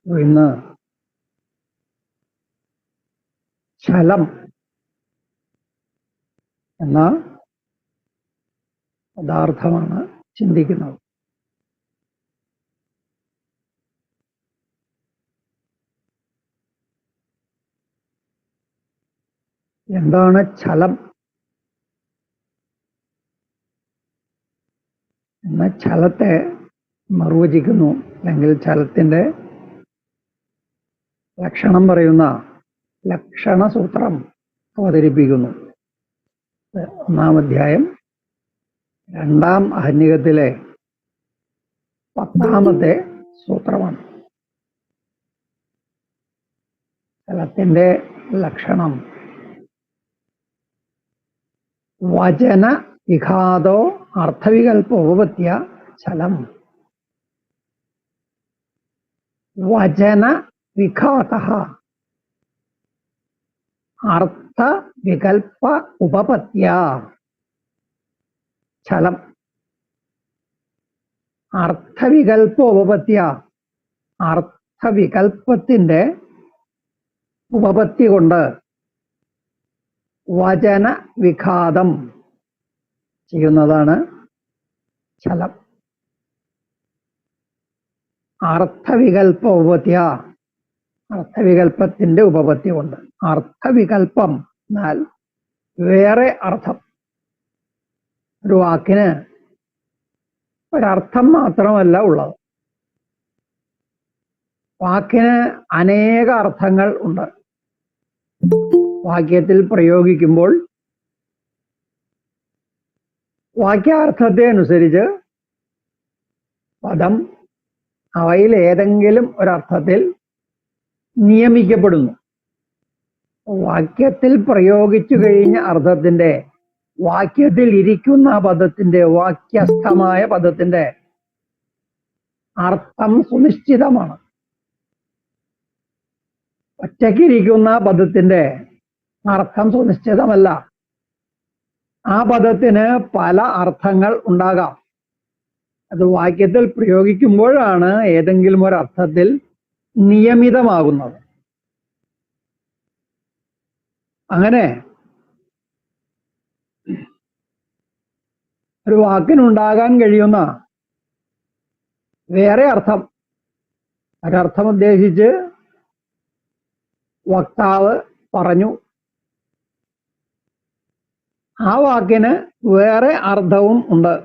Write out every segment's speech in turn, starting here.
ഇന്ന് ചലം എന്ന പദാർത്ഥമാണ് ചിന്തിക്കുന്നത്. എന്താണ് ചലം എന്ന ചലത്തെ നിർവചിക്കുന്നു, അല്ലെങ്കിൽ ചലത്തിന്റെ ലക്ഷണം പറയുന്ന ലക്ഷണസൂത്രം അവതരിപ്പിക്കുന്നു. 1-ാം അധ്യായം 2-ാം ആഹ്നികത്തിലെ 10-ാമത്തെ സൂത്രമാണ്. ചലത്തിന്റെ ലക്ഷണം വചന വിഘാതോ അർത്ഥവികൽപ്പോപപത്യ ചലം. വചന വിഘാതഃ അർത്ഥവികൽപ്പ ഉപപത്യ ചലം. അർത്ഥവികൽപ്പോപപത്യ അർത്ഥവികൽപ്പത്തിന്റെ ഉപപത്തി കൊണ്ട് വചന വിഘാതം ചെയ്യുന്നതാണ് ചലം. അർത്ഥവികൽപ്പ ഉപപത്യ അർത്ഥവികൽപ്പത്തിന്റെ ഉപപത്തി കൊണ്ട്. അർത്ഥവികൽപ്പം എന്നാൽ വേറെ അർത്ഥം. ഒരു വാക്കിന് ഒരർത്ഥം മാത്രമല്ല ഉള്ളത്. വാക്കിന് അനേക അർത്ഥങ്ങൾ ഉണ്ട്. വാക്യത്തിൽ പ്രയോഗിക്കുമ്പോൾ വാക്യാർത്ഥത്തെ അനുസരിച്ച് പദം അവയിൽ ഏതെങ്കിലും ഒരർത്ഥത്തിൽ നിയമിക്കപ്പെടുന്നു. വാക്യത്തിൽ പ്രയോഗിച്ചു കഴിഞ്ഞ അർത്ഥത്തിന്റെ, വാക്യത്തിൽ ഇരിക്കുന്ന പദത്തിന്റെ, വാക്യസ്ഥമായ പദത്തിന്റെ അർത്ഥം സുനിശ്ചിതമാണ്. ഒറ്റയ്ക്കിരിക്കുന്ന പദത്തിന്റെ അർത്ഥം സുനിശ്ചിതമല്ല. ആ പദത്തിന് പല അർത്ഥങ്ങൾ ഉണ്ടാകാം. അത് വാക്യത്തിൽ പ്രയോഗിക്കുമ്പോഴാണ് ഏതെങ്കിലും ഒരർത്ഥത്തിൽ നിയമിതമാകുന്നത്. അങ്ങനെ ഒരു വാക്കിനുണ്ടാകാൻ കഴിയുന്ന വേറെ അർത്ഥം, ഒരർത്ഥം ഉദ്ദേശിച്ച് വക്താവ് പറഞ്ഞു, ആ വാക്കിന് വേറെ അർത്ഥവും ഉണ്ട്.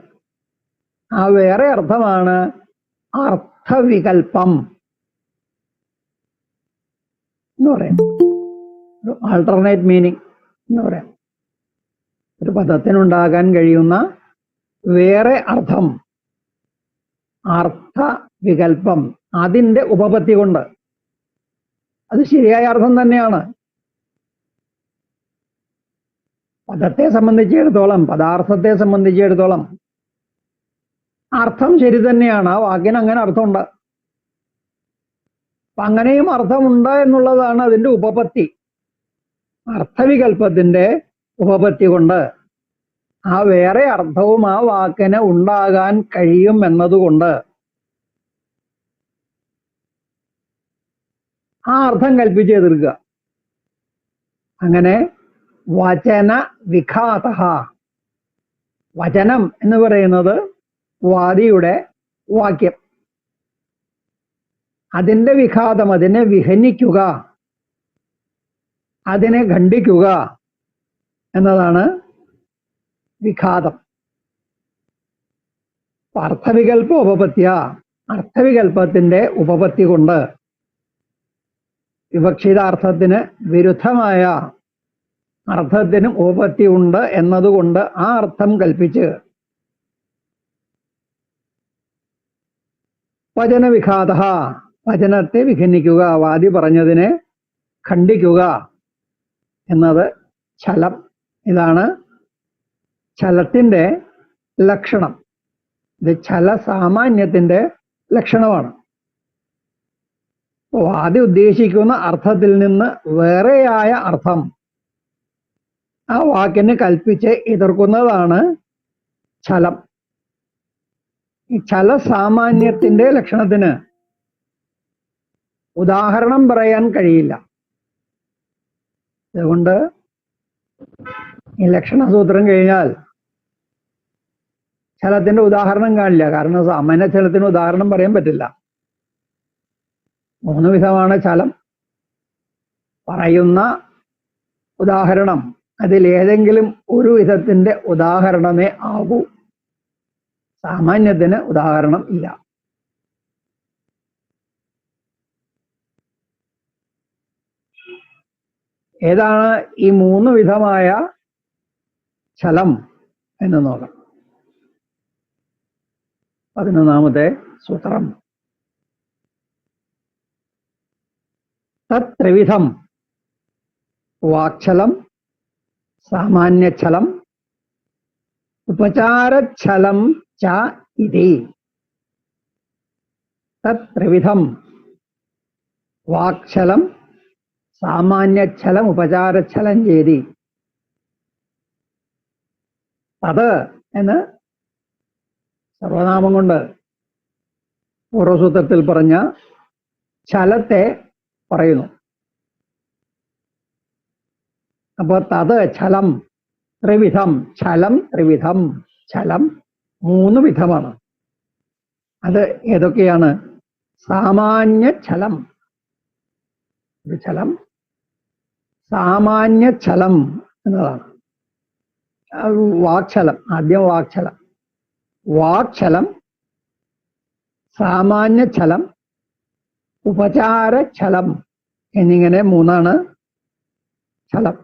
ആ വേറെ അർത്ഥമാണ് അർത്ഥവികൽപ്പം എന്ന് പറയാം. ഒരു ആൾട്ടർനേറ്റ് മീനിങ് എന്ന് പറയാം. ഒരു പദത്തിനുണ്ടാകാൻ കഴിയുന്ന വേറെ അർത്ഥം, അർത്ഥവികൽപ്പം, അതിൻ്റെ ഉപപത്തി കൊണ്ട്. അത് ശരിയായ അർത്ഥം തന്നെയാണ്. പദത്തെ സംബന്ധിച്ചിടത്തോളം, പദാർത്ഥത്തെ സംബന്ധിച്ചിടത്തോളം അർത്ഥം ശരി തന്നെയാണ്. ആ വാക്കിന് അങ്ങനെ അർത്ഥമുണ്ട്. അപ്പൊ അങ്ങനെയും അർത്ഥമുണ്ട് എന്നുള്ളതാണ് അതിൻ്റെ ഉപപത്തി. അർത്ഥവികൽപ്പത്തിന്റെ ഉപപത്തി കൊണ്ട് ആ വേറെ അർത്ഥവും ആ വാക്കിന് ഉണ്ടാകാൻ കഴിയും എന്നതുകൊണ്ട് ആ അർത്ഥം കൽപ്പിച്ച് എതിർക്കുക. അങ്ങനെ വചന വിഘാതഃ, വചനം എന്ന് പറയുന്നത് വാദിയുടെ വാക്യം, അതിൻ്റെ വിഘാതം, അതിനെ വിഹനിക്കുക, അതിനെ ഖണ്ഡിക്കുക എന്നതാണ് വിഘാതം. അർത്ഥവികൽപ്പ ഉപപത്യ, അർത്ഥവികൽപ്പത്തിന്റെ ഉപപത്തി കൊണ്ട് വിവക്ഷിതാർത്ഥത്തിന് വിരുദ്ധമായ അർത്ഥത്തിനും ഉപപത്തി ഉണ്ട് എന്നതുകൊണ്ട് ആ അർത്ഥം കൽപ്പിച്ച് വചനവിഘാത, വചനത്തെ വിഖണ്ഡിക്കുക, വാദി പറഞ്ഞതിനെ ഖണ്ഡിക്കുക എന്നത് ചലം. ഇതാണ് ചലത്തിന്റെ ലക്ഷണം. ഇത് ചല സാമാന്യത്തിന്റെ ലക്ഷണമാണ്. വാദി ഉദ്ദേശിക്കുന്ന അർത്ഥത്തിൽ നിന്ന് വേറെയായ അർത്ഥം ആ വാക്കിന് കൽപ്പിച്ച് എതിർക്കുന്നതാണ് ചലം. ഈ ചല സാമാന്യത്തിന്റെ ലക്ഷണത്തിന് ഉദാഹരണം പറയാൻ കഴിയില്ല. അതുകൊണ്ട് ഈ ലക്ഷണസൂത്രം കഴിഞ്ഞാൽ ചലത്തിന്റെ ഉദാഹരണം കാണില്ല. കാരണം സാമാന്യ ചലത്തിന് ഉദാഹരണം പറയാൻ പറ്റില്ല. 3 വിധമാണ് ചലം. പറയുന്ന ഉദാഹരണം അതിലേതെങ്കിലും ഒരു വിധത്തിന്റെ ഉദാഹരണമേ ആകൂ. സാമാന്യത്തിന് ഉദാഹരണം ഇല്ല. ഏതാണ് ഈ 3 വിധമായ ചലം എന്ന് നോക്കാം. 11ാമത്തെ സൂത്രം. തത്ത്രിവിധം വാക്ചലം, സാമാന്യചലം, ഉപചാരചലം ച ഇതി. തത്ത്രിവിധം വാക്ചലം, സാമാന്യചലം, ഉപചാരചലം ചേതി. തത് എന്ന് സർവനാമം കൊണ്ട് പൂർവസൂത്രത്തിൽ പറഞ്ഞ ചലത്തെ പറയുന്നു. അപ്പൊ തത് ചലം ത്രിവിധം. ചലം ത്രിവിധം. ചലം 3 വിധമാണ്. അത് ഏതൊക്കെയാണ്? സാമാന്യചലം, ചലം സാമാന്യചലം എന്നതാണ്. വാക്ചലം, ആദ്യം വാക്ചലം. വാക്ചലം, സാമാന്യചലം, ഉപചാരചലം എന്നിങ്ങനെ 3 ചലം.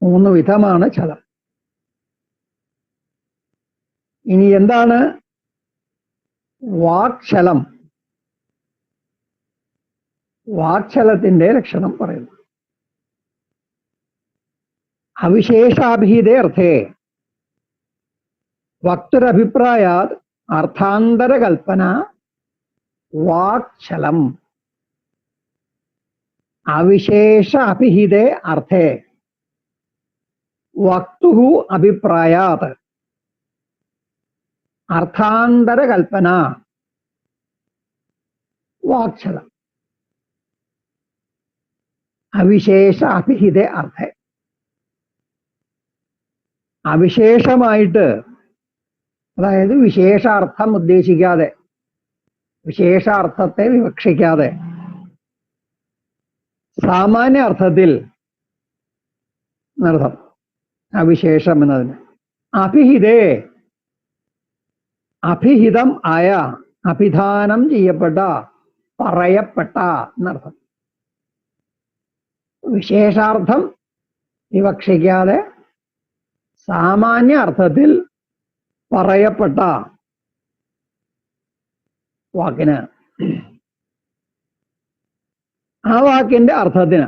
3 വിധമാണ് ചലം. ഇനി എന്താണ് വാക്ചലം? വാക്ചലത്തിന്റെ ലക്ഷണം പറയുന്നു. അവിശേഷാഭിഹിതേ അർത്ഥേ വക്തുരഭിപ്രായാത് അർത്ഥാന്തരകൽപ്പന വാക്ചലം. അവിശേഷ അഭിഹിതേ അർത്ഥേ വക്തുഹു അഭിപ്രായാത് അർത്ഥാന്തരകൽപ്പന വാക്ചലം. അവിശേഷ അഭിഹിതേ അർത്ഥേ. അവിശേഷമായിട്ട്, അതായത് വിശേഷാർത്ഥം ഉദ്ദേശിക്കാതെ, വിശേഷാർത്ഥത്തെ വിവക്ഷിക്കാതെ, സാമാന്യ അർത്ഥത്തിൽ എന്നർത്ഥം അവിശേഷം എന്നതിന്. അഭിഹിതേ, അഭിഹിതം ആയ, അഭിധാനം ചെയ്യപ്പെട്ട, പറയപ്പെട്ട എന്നർത്ഥം. വിശേഷാർത്ഥം വിവക്ഷിക്കാതെ സാമാന്യ അർത്ഥത്തിൽ പറയപ്പെട്ട വാക്കിന്, ആ വാക്കിന്റെ അർത്ഥത്തിന്,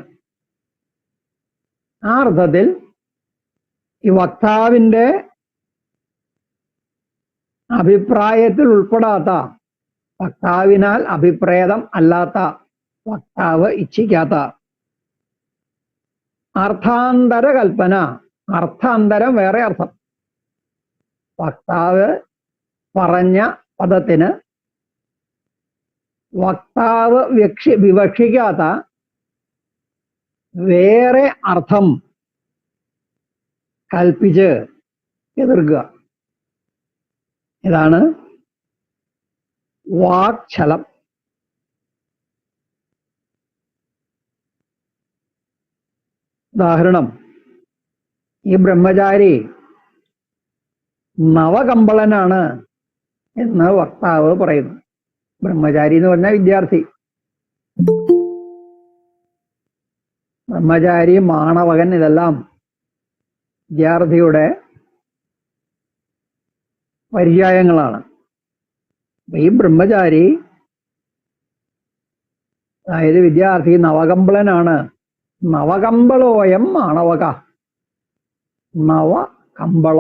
ആ അർത്ഥത്തിൽ ഈ വക്താവിന്റെ അഭിപ്രായത്തിൽ ഉൾപ്പെടാത്ത, വക്താവിനാൽ അഭിപ്രേതം അല്ലാത്ത, വക്താവ് ഇച്ഛിക്കാത്ത അർത്ഥാന്തര കൽപ്പന. അർത്ഥാന്തരം വേറെ അർത്ഥം. വക്താവ് പറഞ്ഞ പദത്തിന് വക്താവ് വിവക്ഷിക്കാത്ത വേറെ അർത്ഥം കൽപ്പിച്ച് എതിർക്കുക. ഇതാണ് വാക്ചലം. ഉദാഹരണം, ഈ ബ്രഹ്മചാരി നവകമ്പളനാണ് എന്ന് വക്താവ് പറയുന്നു. ബ്രഹ്മചാരി എന്ന് പറഞ്ഞാൽ വിദ്യാർത്ഥി. ബ്രഹ്മചാരി, മാണവകൻ, ഇതെല്ലാം വിദ്യാർത്ഥിയുടെ പര്യായങ്ങളാണ്. ഈ ബ്രഹ്മചാരി, അതായത് വിദ്യാർത്ഥി നവകമ്പളനാണ്. നവകമ്പളോയം മാണവക. നവകമ്പള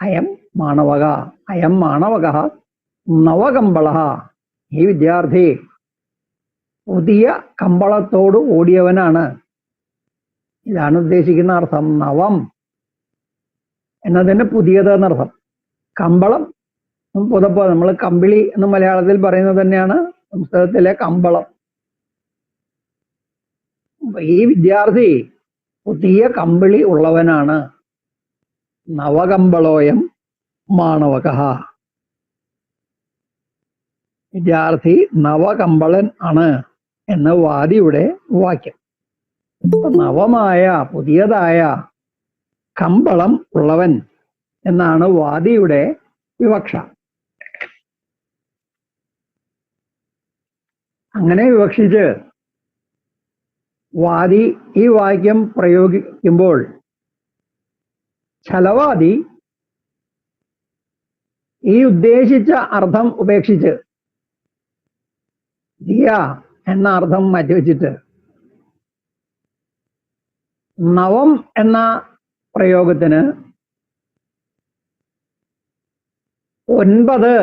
അയം മാണവക. അയം മാണവക നവകമ്പള. ഈ വിദ്യാർത്ഥി പുതിയ കമ്പളത്തോട് ഓടിയവനാണ്. ഇതാണ് ഉദ്ദേശിക്കുന്ന അർത്ഥം. നവം എന്നതിന് പുതിയത് എന്നർത്ഥം. കമ്പളം, പുതപ്പ്, നമ്മൾ കമ്പിളി എന്ന് മലയാളത്തിൽ പറയുന്നത് തന്നെയാണ് സംസ്കൃതത്തിലെ കമ്പളം. ഈ വിദ്യാർത്ഥി പുതിയ കമ്പിളി ഉള്ളവനാണ്. നവകമ്പളോയം മാണവക. വിദ്യാർത്ഥി നവകമ്പളൻ ആണ് എന്ന് വാദിയുടെ വാക്യം. നവമായ പുതിയതായ കമ്പളം ഉള്ളവൻ എന്നാണ് വാദിയുടെ വിവക്ഷ. അങ്ങനെ വിവക്ഷിച്ച് വാദി ഈ വാക്യം പ്രയോഗിക്കുമ്പോൾ ഛലവാദി ഈ ഉദ്ദേശിച്ച അർത്ഥം ഉപേക്ഷിച്ച് ദിയ എന്ന അർത്ഥം മാറ്റിവെച്ചിട്ട് നവം എന്ന പ്രയോഗത്തിന് 9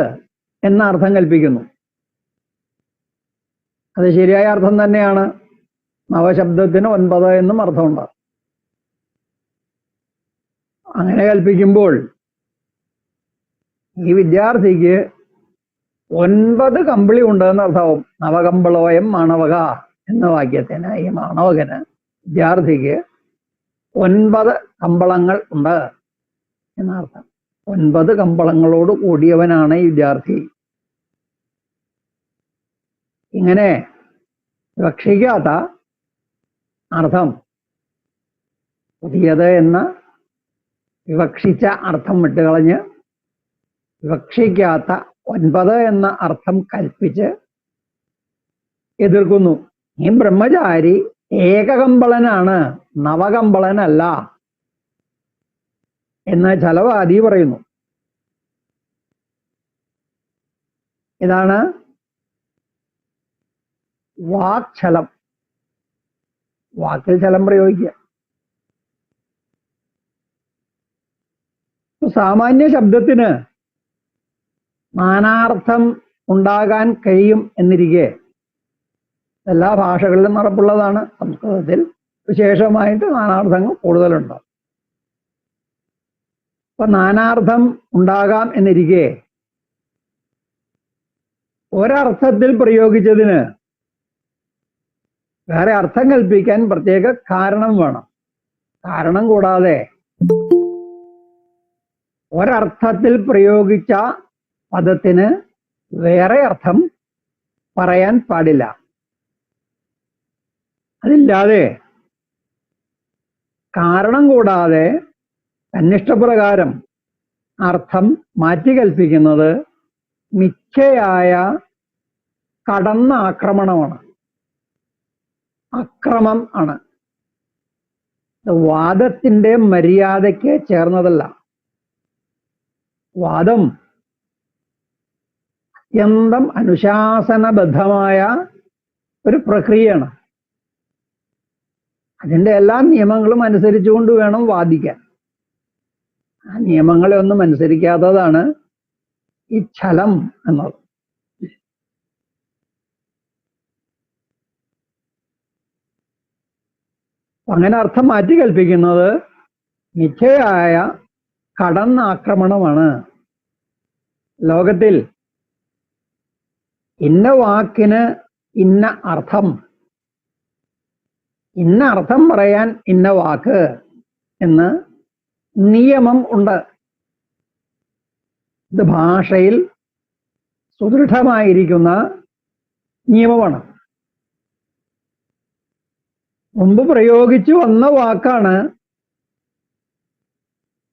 എന്ന അർത്ഥം കൽപ്പിക്കുന്നു. അത് ശരിയായ അർത്ഥം തന്നെയാണ്. നവശബ്ദത്തിന് 9 എന്നും അർത്ഥമുണ്ട്. അങ്ങനെ കൽപ്പിക്കുമ്പോൾ ഈ വിദ്യാർത്ഥിക്ക് 9 കമ്പിളി ഉണ്ട് എന്നർത്ഥവും. നവകമ്പളോയം മാണവക എന്ന വാക്യത്തിന് ഈ മാണവകന് വിദ്യാർത്ഥിക്ക് 9 കമ്പളങ്ങൾ ഉണ്ട് എന്നർത്ഥം. 9 കമ്പളങ്ങളോട് കൂടിയവനാണ് ഈ വിദ്യാർത്ഥി. ഇങ്ങനെ വിവക്ഷിക്കാത്ത അർത്ഥം, പുതിയത് എന്ന വിവക്ഷിച്ച അർത്ഥം വിട്ടുകളഞ്ഞ് വിവക്ഷിക്കാത്ത 9 എന്ന അർത്ഥം കൽപ്പിച്ച് എതിർക്കുന്നു. ഈ ബ്രഹ്മചാരി ഏകകമ്പളനാണ്, നവകമ്പളനല്ല എന്ന് ഛലവാദി പറയുന്നു. ഇതാണ് വാക്ഛലം. വാക്കിൽ ഛലം പ്രയോഗിക്കുക. സാമാന്യ ശബ്ദത്തിന് നാനാർത്ഥം ഉണ്ടാകാൻ കഴിയും എന്നിരിക്കെ, എല്ലാ ഭാഷകളിലും നടപ്പുള്ളതാണ്, സംസ്കൃതത്തിൽ വിശേഷമായിട്ട് നാനാർത്ഥങ്ങൾ കൂടുതലുണ്ട്. അപ്പൊ നാനാർത്ഥം ഉണ്ടാകാം എന്നിരിക്കെ ഒരർത്ഥത്തിൽ പ്രയോഗിച്ചതിന് വേറെ അർത്ഥം കൽപ്പിക്കാൻ പ്രത്യേക കാരണം വേണം. കാരണം കൂടാതെ ഒരർത്ഥത്തിൽ പ്രയോഗിച്ച പദത്തിന് വേറെ അർത്ഥം പറയാൻ പാടില്ല. അതില്ലാതെ കാരണം കൂടാതെ തന്നിഷ്ടപ്രകാരം അർത്ഥം മാറ്റി കൽപ്പിക്കുന്നത് മിഥ്യയായ കടന്ന ആക്രമണമാണ്, അക്രമം ആണ്. വാദത്തിന്റെ മര്യാദയ്ക്ക് ചേർന്നതല്ല. വാദം അത്യന്തം അനുശാസനബദ്ധമായ ഒരു പ്രക്രിയയാണ്. അതിൻ്റെ എല്ലാ നിയമങ്ങളും അനുസരിച്ചുകൊണ്ട് വേണം വാദിക്കാൻ. ആ നിയമങ്ങളെ ഒന്നും അനുസരിക്കാത്തതാണ് ഈ ഛലം എന്നത്. അങ്ങനെ അർത്ഥം മാറ്റി കൽപ്പിക്കുന്നത് മിഥ്യയായ കടന്നാക്രമണമാണ്. ലോകത്തിൽ ഇന്ന വാക്കിന് ഇന്ന അർത്ഥം, ഇന്ന അർത്ഥം പറയാൻ ഇന്ന വാക്ക് എന്ന് നിയമം ഉണ്ട്. ഇത് ഭാഷയിൽ സുദൃഢമായിരിക്കുന്ന നിയമമാണ്. മുമ്പ് പ്രയോഗിച്ചു വന്ന വാക്കാണ്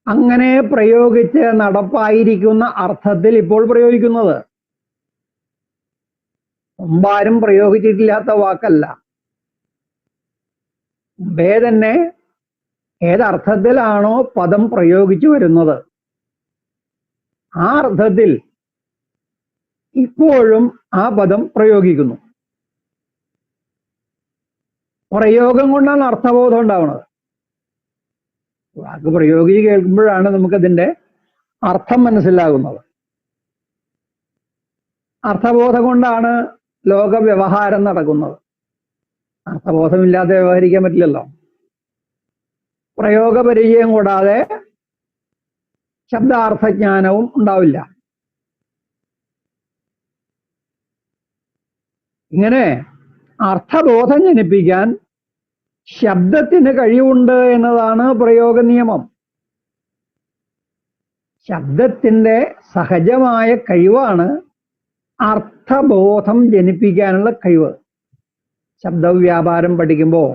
അങ്ങനെ പ്രയോഗിച്ച് നടപ്പായിരിക്കുന്ന അർത്ഥത്തിൽ ഇപ്പോൾ പ്രയോഗിക്കുന്നത്. മുമ്പാരും പ്രയോഗിച്ചിട്ടില്ലാത്ത വാക്കല്ല. മുമ്പേ തന്നെ ഏതർത്ഥത്തിലാണോ പദം പ്രയോഗിച്ചു വരുന്നത് ആ അർത്ഥത്തിൽ ഇപ്പോഴും ആ പദം പ്രയോഗിക്കുന്നു. പ്രയോഗം കൊണ്ടാണ് അർത്ഥബോധം ഉണ്ടാവുന്നത്. വാക്ക് പ്രയോഗിച്ച് കേൾക്കുമ്പോഴാണ് നമുക്കതിൻ്റെ അർത്ഥം മനസ്സിലാകുന്നത്. അർത്ഥബോധം കൊണ്ടാണ് ലോക വ്യവഹാരം നടക്കുന്നത്. അർത്ഥബോധമില്ലാതെ വ്യവഹരിക്കാൻ പറ്റില്ലല്ലോ. പ്രയോഗപരിചയം കൂടാതെ ശബ്ദാർത്ഥജ്ഞാനവും ഉണ്ടാവില്ല. ഇങ്ങനെ അർത്ഥബോധം ജനിപ്പിക്കാൻ ശബ്ദത്തിന് കഴിവുണ്ട് എന്നതാണ് പ്രയോഗ നിയമം. ശബ്ദത്തിന്റെ സഹജമായ കഴിവാണ് അർത്ഥബോധം ജനിപ്പിക്കാനുള്ള കഴിവ്. ശബ്ദവ്യാപാരം പഠിക്കുമ്പോൾ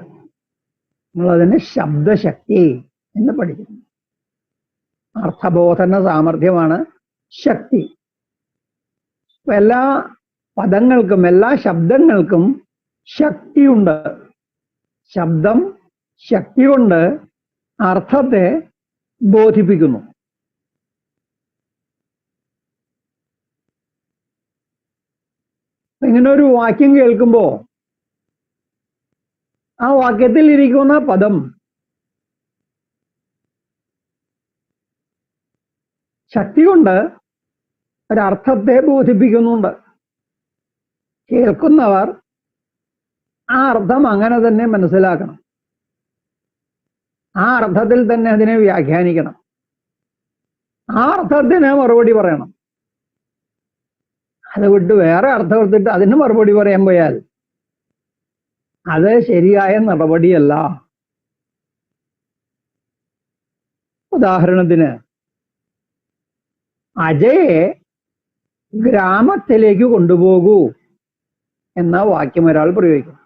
നമ്മളതിന് ശബ്ദശക്തി എന്ന് പഠിക്കുന്നു. അർത്ഥബോധന സാമർഥ്യമാണ് ശക്തി. എല്ലാ പദങ്ങൾക്കും എല്ലാ ശബ്ദങ്ങൾക്കും ശക്തിയുണ്ട്. ശബ്ദം ശക്തി കൊണ്ട് അർത്ഥത്തെ ബോധിപ്പിക്കുന്നു. ഇങ്ങനെ ഒരു വാക്യം കേൾക്കുമ്പോൾ ആ വാക്യത്തിൽ ഇരിക്കുന്ന പദം ശക്തി കൊണ്ട് ഒരർത്ഥത്തെ ബോധിപ്പിക്കുന്നുണ്ട്. കേൾക്കുന്നവർ ആ അർത്ഥം അങ്ങനെ തന്നെ മനസ്സിലാക്കണം. ആ അർത്ഥത്തിൽ തന്നെ അതിനെ വ്യാഖ്യാനിക്കണം. ആ അർത്ഥത്തിന് മറുപടി പറയണം. അത് വിട്ട് വേറെ അർത്ഥം എടുത്തിട്ട് അതിന് മറുപടി പറയാൻ പോയാൽ അത് ശരിയായ നടപടിയല്ല. ഉദാഹരണത്തിന്, അജയെ ഗ്രാമത്തിലേക്ക് കൊണ്ടുപോകൂ എന്ന വാക്യം ഒരാൾ പ്രയോഗിക്കും.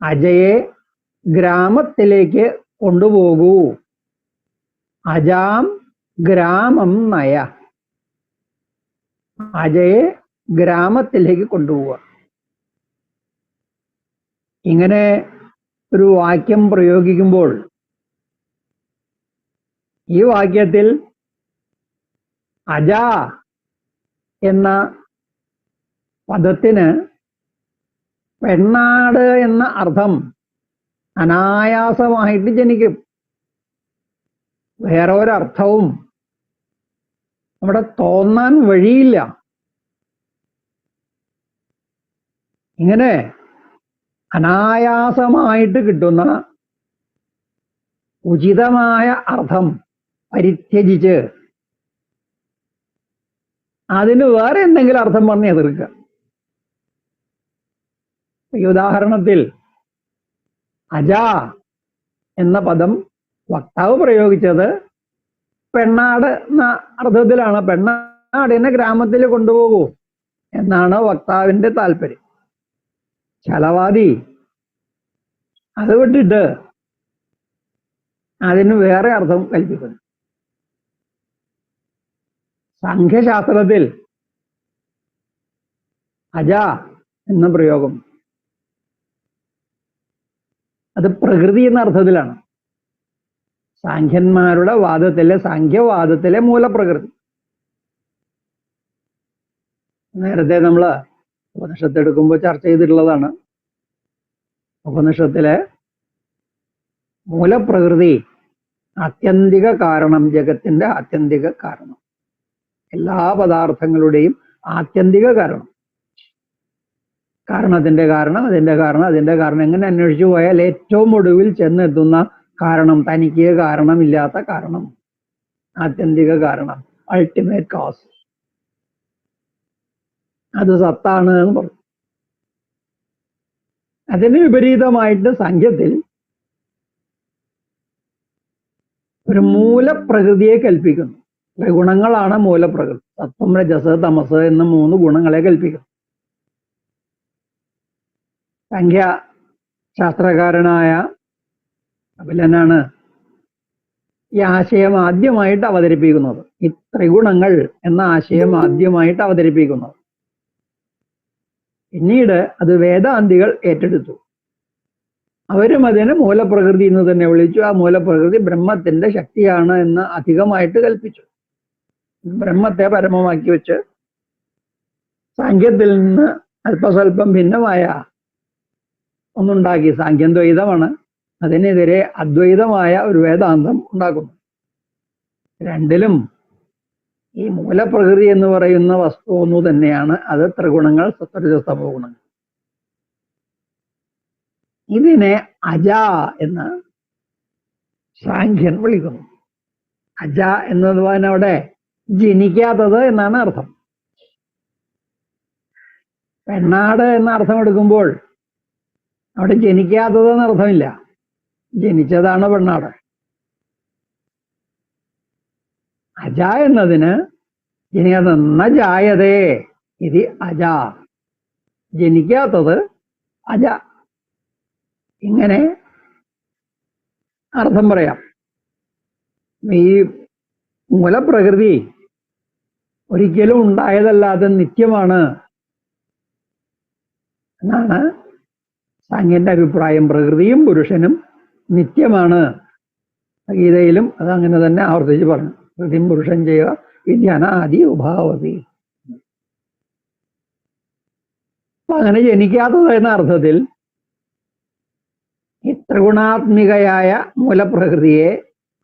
അജയെ ഗ്രാമത്തിലേക്ക് കൊണ്ടുപോകൂ. അജാം ഗ്രാമം നയ. അജയെ ഗ്രാമത്തിലേക്ക് കൊണ്ടുപോവുക. ഇങ്ങനെ ഒരു വാക്യം പ്രയോഗിക്കുമ്പോൾ ഈ വാക്യത്തിൽ അജ എന്ന പദത്തിന് പെണ്ണാട് എന്ന അർത്ഥം അനായാസമായിട്ട് ജനിക്കും. വേറെ ഒരർത്ഥവും അവിടെ തോന്നാൻ വഴിയില്ല. ഇങ്ങനെ അനായാസമായിട്ട് കിട്ടുന്ന ഉചിതമായ അർത്ഥം പരിത്യജിച്ച് അതിന് വേറെ എന്തെങ്കിലും അർത്ഥം പറഞ്ഞ് എതിർക്കുക. ഈ ഉദാഹരണത്തിൽ അജ എന്ന പദം വക്താവ് പ്രയോഗിച്ചത് പെണ്ണാട് എന്ന അർത്ഥത്തിലാണ്. പെണ്ണാടിനെ ഗ്രാമത്തിൽ കൊണ്ടുപോകൂ എന്നാണ് വക്താവിന്റെ താല്പര്യം. ഛലവാദി അത് വിട്ടിട്ട് അതിന് വേറെ അർത്ഥം കൽപ്പിക്കുന്നു. സാഖ്യശാസ്ത്രത്തിൽ അജ എന്ന പ്രയോഗം അത് പ്രകൃതി എന്ന അർത്ഥത്തിലാണ്. സാഖ്യന്മാരുടെ വാദത്തിലെ സാഖ്യവാദത്തിലെ മൂലപ്രകൃതി. നേരത്തെ നമ്മൾ ഉപനിഷത്ത് എടുക്കുമ്പോൾ ചർച്ച ചെയ്തിട്ടുള്ളതാണ്. ഉപനിഷത്തിലെ മൂലപ്രകൃതി ആത്യന്തിക കാരണം, ജഗത്തിന്റെ ആത്യന്തിക കാരണം, എല്ലാ പദാർത്ഥങ്ങളുടെയും ആത്യന്തിക കാരണം. കാരണത്തിന്റെ കാരണം, അതിന്റെ കാരണം, അതിന്റെ കാരണം എങ്ങനെ അന്വേഷിച്ചു പോയാൽ ഏറ്റവും ഒടുവിൽ ചെന്നെത്തുന്ന കാരണം, തനിക്ക് കാരണമില്ലാത്ത കാരണം, ആത്യന്തിക കാരണം, അൾട്ടിമേറ്റ് കോസ്, അത് സത്താണ് എന്ന് പറഞ്ഞു. അതിന് വിപരീതമായിട്ട് സംഖ്യത്തിൽ ഒരു മൂലപ്രകൃതിയെ കൽപ്പിക്കുന്നു. ഗുണങ്ങളാണ് മൂലപ്രകൃതി. സത്വം, രജസ്, തമസ് എന്ന 3 ഗുണങ്ങളെ കൽപ്പിക്കുന്നു. സംഖ്യ ശാസ്ത്രകാരനായ കപിലനാണ് ഈ ആശയം ആദ്യമായിട്ട് അവതരിപ്പിക്കുന്നത്. ഈ ത്രിഗുണങ്ങൾ എന്ന ആശയം ആദ്യമായിട്ട് അവതരിപ്പിക്കുന്നത്. പിന്നീട് അത് വേദാന്തികൾ ഏറ്റെടുത്തു. അവരും അതിനെ മൂലപ്രകൃതി എന്ന് തന്നെ വിളിച്ചു. ആ മൂലപ്രകൃതി ബ്രഹ്മത്തിന്റെ ശക്തിയാണ് എന്ന് അധികമായിട്ട് കൽപ്പിച്ചു. ബ്രഹ്മത്തെ പരമമാക്കി വെച്ച് സാഖ്യത്തിൽ നിന്ന് അല്പസ്വല്പം ഭിന്നമായ ഒന്നുണ്ടാക്കി. സാഖ്യം ദ്വൈതമാണ്, അതിനെതിരെ അദ്വൈതമായ ഒരു വേദാന്തം ഉണ്ടാക്കുന്നു. രണ്ടിലും ഈ മൂലപ്രകൃതി എന്ന് പറയുന്ന വസ്തു ഒന്നു തന്നെയാണ്. അത് ത്രിഗുണങ്ങൾ, സത്വരജസ്തമോ ഗുണങ്ങൾ. ഇതിനെ അജ എന്ന് സാഖ്യൻ വിളിക്കുന്നു. അജ എന്നത് അവിടെ ജനിക്കാത്തത് എന്നാണ് അർത്ഥം. പെണ്ണാട് എന്ന അർത്ഥം എടുക്കുമ്പോൾ അവിടെ ജനിക്കാത്തതെന്ന് അർത്ഥമില്ല, ജനിച്ചതാണ് പെണ്ണാട്. അജ എന്നതിന് ജനിക്കാത്ത ജായതേ ഇത് അജ, ജനിക്കാത്തത് അജ, ഇങ്ങനെ അർത്ഥം പറയാം. ഈ മൂലപ്രകൃതി ഒരിക്കലും ഉണ്ടായതല്ലാതെ നിത്യമാണ് എന്നാണ് സാങ്ക്യന്റെ അഭിപ്രായം. പ്രകൃതിയും പുരുഷനും നിത്യമാണ്. ഗീതയിലും അത് അങ്ങനെ തന്നെ ആവർത്തിച്ച് പറഞ്ഞു. പ്രകൃതിയും പുരുഷൻ ചെയ്യുക വിദ്യാനാദി ഉഭാവതി. അപ്പൊ അങ്ങനെ ജനിക്കാത്തത് എന്ന അർത്ഥത്തിൽ ഈ ത്രിഗുണാത്മികയായ മൂലപ്രകൃതിയെ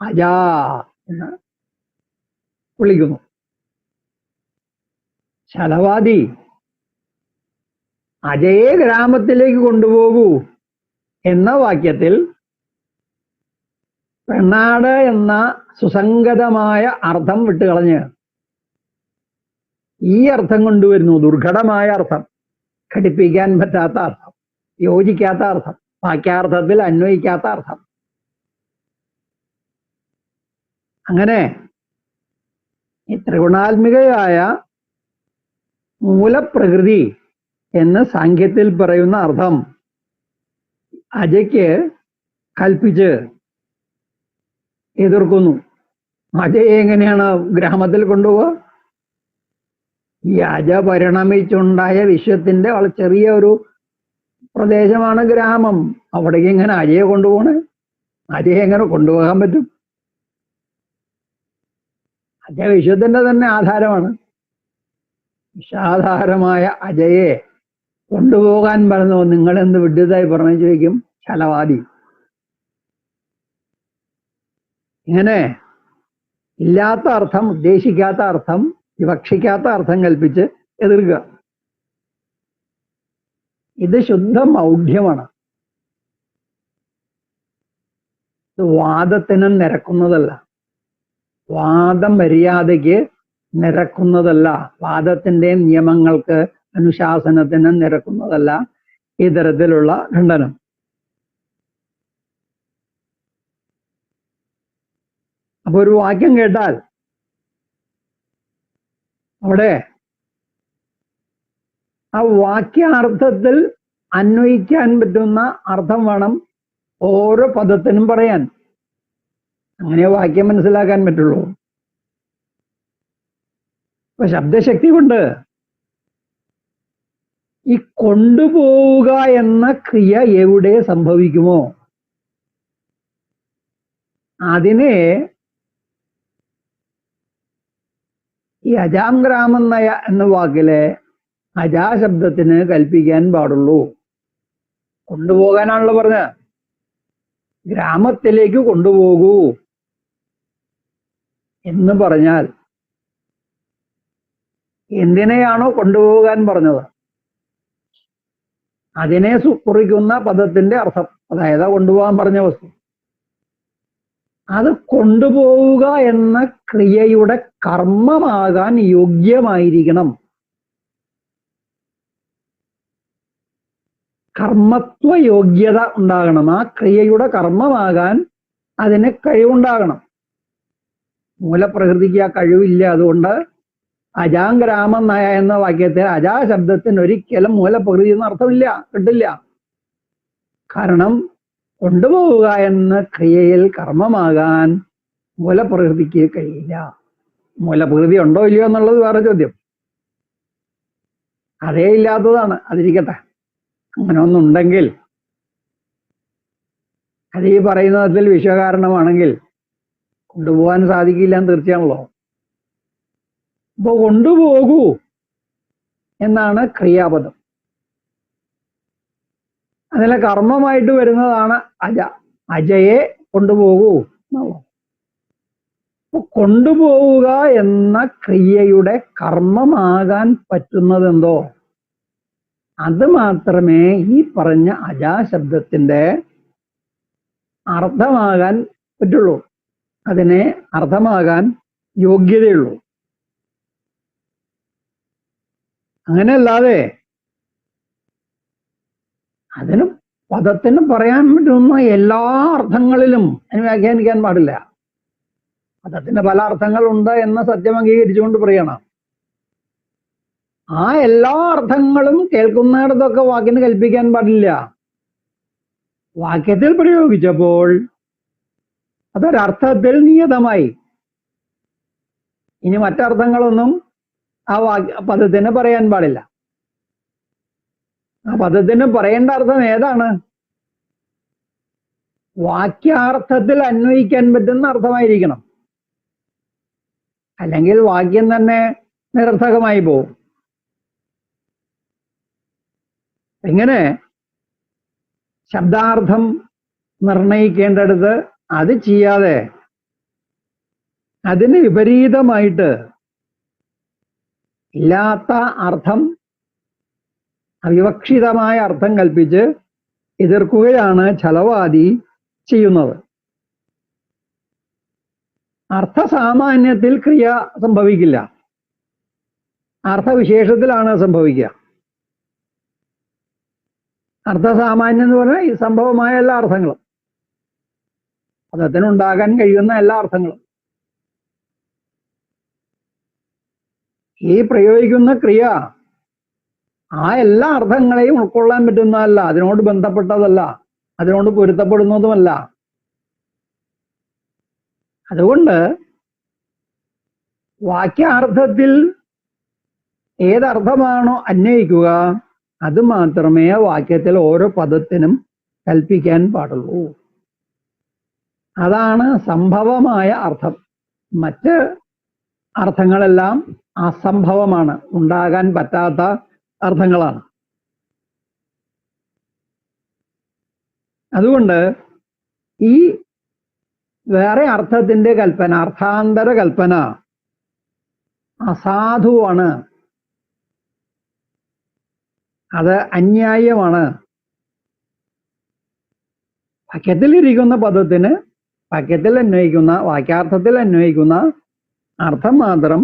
അജാ എന്ന് വിളിക്കുന്നു. ശലവാദി അജയെ ഗ്രാമത്തിലേക്ക് കൊണ്ടുപോകൂ എന്ന വാക്യത്തിൽ പെണ്ണാട് എന്ന സുസംഗതമായ അർത്ഥം വിട്ടുകളഞ്ഞ് ഈ അർത്ഥം കൊണ്ടുവരുന്നു. ദുർഘടമായ അർത്ഥം, ഘടിപ്പിക്കാൻ പറ്റാത്ത അർത്ഥം, യോജിക്കാത്ത അർത്ഥം, വാക്യാർത്ഥത്തിൽ അന്വയിക്കാത്ത അർത്ഥം. അങ്ങനെ ഈ ത്രിഗുണാത്മികയായ മൂലപ്രകൃതി എന്ന് സാങ്ക്യത്തിൽ പറയുന്ന അർത്ഥം അജയ്ക്ക് കൽപ്പിച്ച് എതിർക്കുന്നു. അജയെ എങ്ങനെയാണ് ഗ്രാമത്തിൽ കൊണ്ടുപോവുക? ഈ അജ പരിണമിച്ചുണ്ടായ വിശ്വത്തിന്റെ വളരെ ചെറിയ ഒരു പ്രദേശമാണ് ഗ്രാമം. അവിടേക്ക് എങ്ങനെ അജയെ കൊണ്ടുപോകണേ? അജയെ എങ്ങനെ കൊണ്ടുപോകാൻ പറ്റും? അജ വിശ്വത്തിന്റെ തന്നെ ആധാരമാണ്. വിശ്വാധാരമായ അജയെ കൊണ്ടുപോകാൻ പറഞ്ഞു. നിങ്ങൾ എന്ത് വിഡ്ഢിതായി പറഞ്ഞു ചോദിക്കും ശലവാദി. ഇങ്ങനെ ഇല്ലാത്ത അർത്ഥം, ഉദ്ദേശിക്കാത്ത അർത്ഥം, വിവക്ഷിക്കാത്ത അർത്ഥം കൽപ്പിച്ച് എതിർക്കുക. ഇത് ശുദ്ധ മൗഢ്യമാണ്. ഇത് വാദത്തിനും നിരക്കുന്നതല്ല, വാദം മര്യാദയ്ക്ക് നിരക്കുന്നതല്ല, വാദത്തിന്റെ നിയമങ്ങൾക്ക് അനുശാസനത്തിന് നിരക്കുന്നതല്ല ഈ തരത്തിലുള്ള ഖണ്ഡനം. അപ്പൊ ഒരു വാക്യം കേട്ടാൽ അവിടെ ആ വാക്യാർത്ഥത്തിൽ അന്വയിക്കാൻ പറ്റുന്ന അർത്ഥം വേണം ഓരോ പദത്തിനും പറയാൻ. അങ്ങനെ വാക്യം മനസ്സിലാക്കാൻ പറ്റുള്ളൂ. അപ്പൊ ശബ്ദശക്തി കൊണ്ട് ഈ കൊണ്ടുപോവുക എന്ന ക്രിയ എവിടെ സംഭവിക്കുമോ അതിനെ ഈ അജാം ഗ്രാമം എന്ന വാക്കിലെ അജാശബ്ദത്തിന് കൽപ്പിക്കാൻ പാടുള്ളൂ. കൊണ്ടുപോകാനാണല്ലോ പറഞ്ഞ, ഗ്രാമത്തിലേക്ക് കൊണ്ടുപോകൂ എന്ന് പറഞ്ഞാൽ എന്തിനെയാണോ കൊണ്ടുപോകാൻ പറഞ്ഞത് അതിനെ കുറിക്കുന്ന പദത്തിന്റെ അർത്ഥം, അതായത് കൊണ്ടുപോകാൻ പറഞ്ഞ വസ്തു, അത് കൊണ്ടുപോവുക എന്ന ക്രിയയുടെ കർമ്മമാകാൻ യോഗ്യമായിരിക്കണം. കർമ്മത്വ യോഗ്യത ഉണ്ടാകണം. ആ ക്രിയയുടെ കർമ്മമാകാൻ അതിന് കഴിവുണ്ടാകണം. മൂലപ്രകൃതിക്ക് ആ കഴിവില്ല. അതുകൊണ്ട് അജാഗ്രാമം നയ എന്ന വാക്യത്തിൽ അജാ ശബ്ദത്തിന് ഒരിക്കലും മൂലപ്രകൃതി എന്ന അർത്ഥമില്ല, കിട്ടില്ല. കാരണം കൊണ്ടുപോവുക എന്ന ക്രിയയിൽ കർമ്മമാകാൻ മൂലപ്രകൃതിക്ക് കഴിയില്ല. മൂലപ്രകൃതി ഉണ്ടോ ഇല്ലയോ എന്നുള്ളത് വേറെ ചോദ്യം. അതേ ഇല്ലാത്തതാണ്. അതിരിക്കട്ടെ, അങ്ങനെ ഒന്നുണ്ടെങ്കിൽ അത് ഈ പറയുന്ന തരത്തിൽ വിശ്വകാരണമാണെങ്കിൽ കൊണ്ടുപോകാൻ സാധിക്കില്ല എന്ന് തീർച്ചയാണല്ലോ. അപ്പൊ കൊണ്ടുപോകൂ എന്നാണ് ക്രിയാപദം. അതിലെ കർമ്മമായിട്ട് വരുന്നതാണ് അജ. അജയെ കൊണ്ടുപോകൂ എന്നുള്ളത്. അപ്പൊ കൊണ്ടുപോവുക എന്ന ക്രിയയുടെ കർമ്മമാകാൻ പറ്റുന്നതെന്തോ അത് മാത്രമേ ഈ പറഞ്ഞ അജാശബ്ദത്തിന്റെ അർത്ഥമാകാൻ പറ്റുള്ളൂ. അതിനെ അർത്ഥമാകാൻ യോഗ്യതയുള്ളൂ. അങ്ങനെയല്ലാതെ അതിന് പദത്തിന് പറയാൻ പറ്റുന്ന എല്ലാ അർത്ഥങ്ങളിലും അതിന് വ്യാഖ്യാനിക്കാൻ പാടില്ല. പദത്തിന് പല അർത്ഥങ്ങളുണ്ട് എന്ന സത്യം അംഗീകരിച്ചുകൊണ്ട് പറയണം. ആ എല്ലാ അർത്ഥങ്ങളും കേൾക്കുന്നിടത്തൊക്കെ വാക്കിന് കൽപ്പിക്കാൻ പാടില്ല. വാക്യത്തിൽ പ്രയോഗിച്ചപ്പോൾ അതൊരർത്ഥത്തിൽ നിയതമായി. ഇനി മറ്റർത്ഥങ്ങളൊന്നും ആ പദത്തിന് പറയാൻ പാടില്ല. ആ പദത്തിന് പറയേണ്ട അർത്ഥം ഏതാണ്? വാക്യാർത്ഥത്തിൽ അന്വയിക്കാൻ പറ്റുന്ന അർത്ഥമായിരിക്കണം. അല്ലെങ്കിൽ വാക്യം തന്നെ നിരർത്ഥകമായി പോകും. ഇങ്ങനെ ശബ്ദാർത്ഥം നിർണയിക്കേണ്ടടുത്ത് അത് ചെയ്യാതെ അതിന് വിപരീതമായിട്ട് ഇല്ലാത്ത അർത്ഥം, അവിവക്ഷിതമായ അർത്ഥം കൽപ്പിച്ച് എതിർക്കുകയാണ് ഛലവാദി ചെയ്യുന്നത്. അർത്ഥസാമാന്യത്തിൽ ക്രിയ സംഭവിക്കില്ല, അർത്ഥവിശേഷത്തിലാണ് സംഭവിക്കുക. അർത്ഥസാമാന്യം എന്ന് പറഞ്ഞാൽ ഈ സംഭവമായ എല്ലാ അർത്ഥങ്ങളും, പദത്തിനുണ്ടാകാൻ കഴിയുന്ന എല്ലാ അർത്ഥങ്ങളും. ഈ പ്രയോഗിക്കുന്ന ക്രിയ ആ എല്ലാ അർത്ഥങ്ങളെയും ഉൾക്കൊള്ളാൻ പറ്റുന്നതല്ല, അതിനോട് ബന്ധപ്പെട്ടതല്ല, അതിനോട് പൊരുത്തപ്പെടുന്നതുമല്ല. അതുകൊണ്ട് വാക്യാർത്ഥത്തിൽ ഏതർത്ഥമാണോ അന്വയിക്കുക അത് മാത്രമേ വാക്യത്തിൽ ഓരോ പദത്തിനും കൽപ്പിക്കാൻ പാടുള്ളൂ. അതാണ് സംഭവമായ അർത്ഥം. മറ്റ് അർത്ഥങ്ങളെല്ലാം അസംഭവമാണ്, ഉണ്ടാകാൻ പറ്റാത്ത അർത്ഥങ്ങളാണ്. അതുകൊണ്ട് ഈ വേറെ അർത്ഥത്തിന്റെ കൽപ്പന, അർത്ഥാന്തര കൽപ്പന അസാധുവാണ്, അത് അന്യായമാണ്. വാക്യത്തിലിരിക്കുന്ന പദത്തിന് വാക്യത്തിൽ അന്വയിക്കുന്ന, വാക്യാർത്ഥത്തിൽ അന്വയിക്കുന്ന അർത്ഥം മാത്രം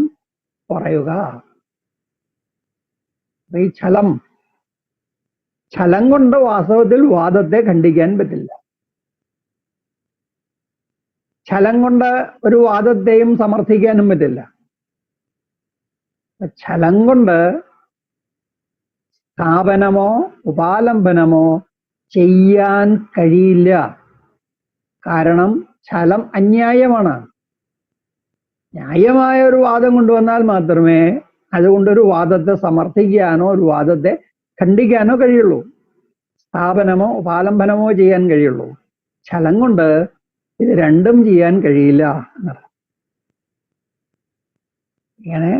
പറയുക. ഈ ഛലം കൊണ്ട് വാസ്തവത്തിൽ വാദത്തെ ഖണ്ഡിക്കാൻ പറ്റില്ല. ഛലം കൊണ്ട് ഒരു വാദത്തെയും സമർത്ഥിക്കാനും പറ്റില്ല. ഛലം കൊണ്ട് സ്ഥാപനമോ ഉപാലംബനമോ ചെയ്യാൻ കഴിയില്ല. കാരണം ഛലം അന്യായമാണ്. ന്യായമായ ഒരു വാദം കൊണ്ടുവന്നാൽ മാത്രമേ അതുകൊണ്ടൊരു വാദത്തെ സമർത്ഥിക്കാനോ ഒരു വാദത്തെ ഖണ്ഡിക്കാനോ കഴിയുള്ളൂ. സ്ഥാപനമോ ഉപാലംബനമോ ചെയ്യാൻ കഴിയുള്ളൂ. ഛലം കൊണ്ട് ഇത് രണ്ടും ചെയ്യാൻ കഴിയില്ല എന്നർത്ഥം. ഇങ്ങനെ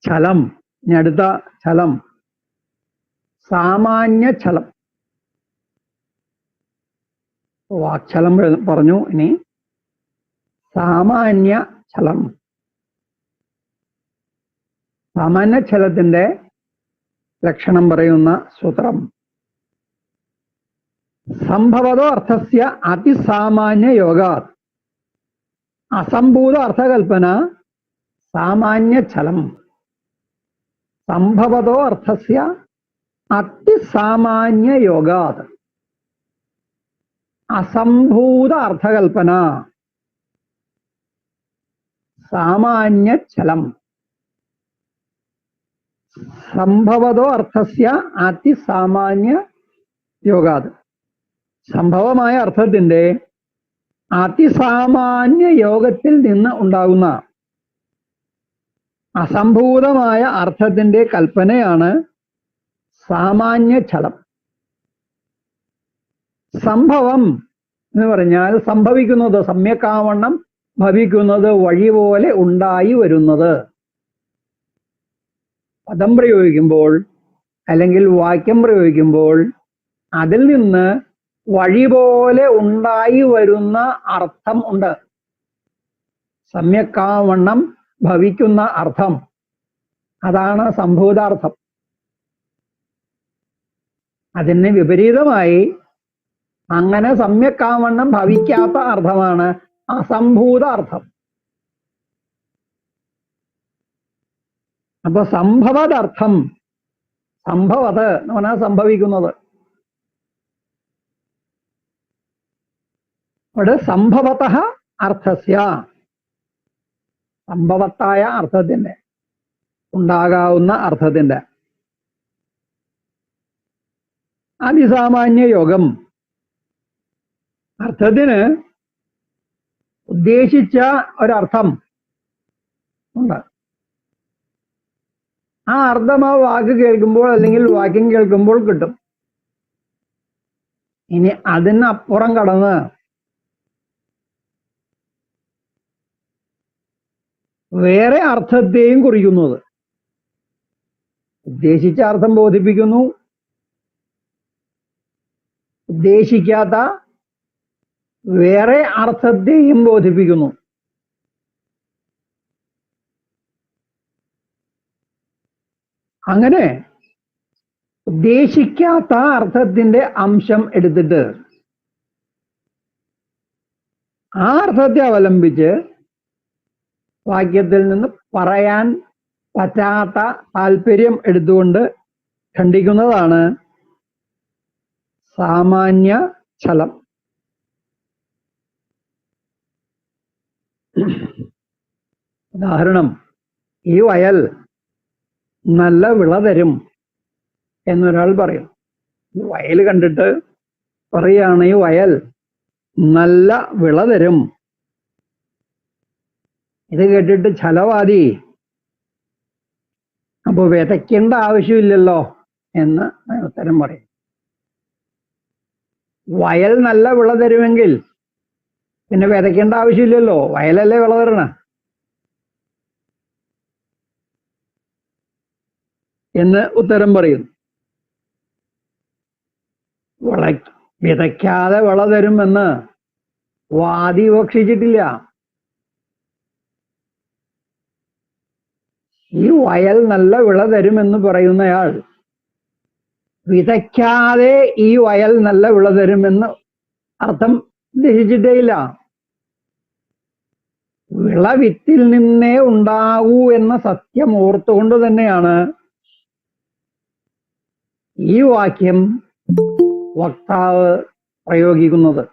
ഛലം, ഇനി അടുത്ത ഛലം സാമാന്യ ഛലം. വാക്ഛലം പറഞ്ഞു, ഇനി സാമാന്യ ഛലം. സാമാന്യ ഛലത്തിന്റെ ലക്ഷണം പറയുന്ന സൂത്രം: സംഭവതോ അർത്ഥസ്യ അതിസാമാന്യ യോഗാത് അസംഭൂത അർത്ഥകൽപ്പന സാമാന്യ ഛലം. സംഭവതോ അർത്ഥസ്യ അതിസാമാന്യ യോഗാത് അസംഭൂത അർത്ഥകൽപ്പന സാമാന്യ ഛലം. സംഭവതോ അർത്ഥസ്യ അതിസാമാന്യ യോഗാത്, സംഭവമായ അർത്ഥത്തിന്റെ അതിസാമാന്യ യോഗത്തിൽ നിന്ന് ഉണ്ടാകുന്ന അസംഭൂതമായ അർത്ഥത്തിന്റെ കൽപ്പനയാണ് സാമാന്യ ഛലം. സംഭവം എന്ന് പറഞ്ഞാൽ സംഭവിക്കുന്നത്, സമ്യക്കാവണ്ണം ഭവിക്കുന്നത്, വഴി പോലെ ഉണ്ടായി വരുന്നത്. പദം പ്രയോഗിക്കുമ്പോൾ അല്ലെങ്കിൽ വാക്യം പ്രയോഗിക്കുമ്പോൾ അതിൽ നിന്ന് വഴി പോലെ ഉണ്ടായി വരുന്ന അർത്ഥം ഉണ്ട്. സമ്യക്കാവണ്ണം ഭവിക്കുന്ന അർത്ഥം, അതാണ് സംഭൂതാർത്ഥം. അതിന് വിപരീതമായി അങ്ങനെ സമ്യക്കാവണ്ണം ഭവിക്കാത്ത അർത്ഥമാണ് അസംഭൂത അർത്ഥം. അപ്പൊ സംഭവദർത്ഥം സംഭവത് എന്ന് പറഞ്ഞാൽ സംഭവിക്കുന്നത്. അവിടെ സംഭവത അർത്ഥസ്യ, സംഭവത്തായ അർത്ഥത്തിന്റെ, ഉണ്ടാകാവുന്ന അർത്ഥത്തിന്റെ. അതിസാമാന്യ യോഗം, അർത്ഥത്തിന് ഉദ്ദേശിച്ച ഒരർത്ഥം ഉണ്ട്. ആ അർത്ഥം ആ വാക്ക് കേൾക്കുമ്പോൾ അല്ലെങ്കിൽ വാക്യം കേൾക്കുമ്പോൾ കിട്ടും. ഇനി അതിനപ്പുറം കടന്ന് വേറെ അർത്ഥത്തെയും കുറിക്കുന്നത്, ഉദ്ദേശിച്ച അർത്ഥം ബോധിപ്പിക്കുന്നു, ഉദ്ദേശിക്കാത്ത വേറെ അർത്ഥത്തെയും ബോധിപ്പിക്കുന്നു. അങ്ങനെ ഉദ്ദേശിക്കാത്ത അർത്ഥത്തിന്റെ അംശം എടുത്തിട്ട് ആ അർത്ഥത്തെ അവലംബിച്ച് വാക്യത്തിൽ നിന്ന് പറയാൻ പറ്റാത്ത താല്പര്യം എടുത്തുകൊണ്ട് ഖണ്ഡിക്കുന്നതാണ് സാമാന്യ ഛലം. ഉദാഹരണം, ഈ വയൽ നല്ല വിള തരും എന്നൊരാൾ പറയും. ഈ വയൽ കണ്ടിട്ട് പറയാണ് ഈ വയൽ നല്ല വിള തരും. ഇത് കേട്ടിട്ട് ഛലവാദി അപ്പൊ വിതയ്ക്കേണ്ട ആവശ്യമില്ലല്ലോ എന്ന് ഉത്തരം പറയും. വയൽ നല്ല വിള തരുമെങ്കിൽ പിന്നെ വിതയ്ക്കേണ്ട ആവശ്യമില്ലല്ലോ, വയലല്ലേ വിള തരണ എന്ന് ഉത്തരം പറയുന്നു. വിതയ്ക്കാതെ വിള തരുമെന്ന് വാദി വിവക്ഷിച്ചിട്ടില്ല. ഈ വയൽ നല്ല വിള തരുമെന്ന് പറയുന്നയാൾ വിതയ്ക്കാതെ ഈ വയൽ നല്ല വിള തരുമെന്ന് അർത്ഥം ഉദ്ദേശിച്ചിട്ടേയില്ല. വിള വിത്തിൽ നിന്നേ ഉണ്ടാകൂ എന്ന സത്യം ഓർത്തുകൊണ്ട് തന്നെയാണ് ഈ വാക്യം വക്താവ് പ്രയോഗിക്കുന്നത്.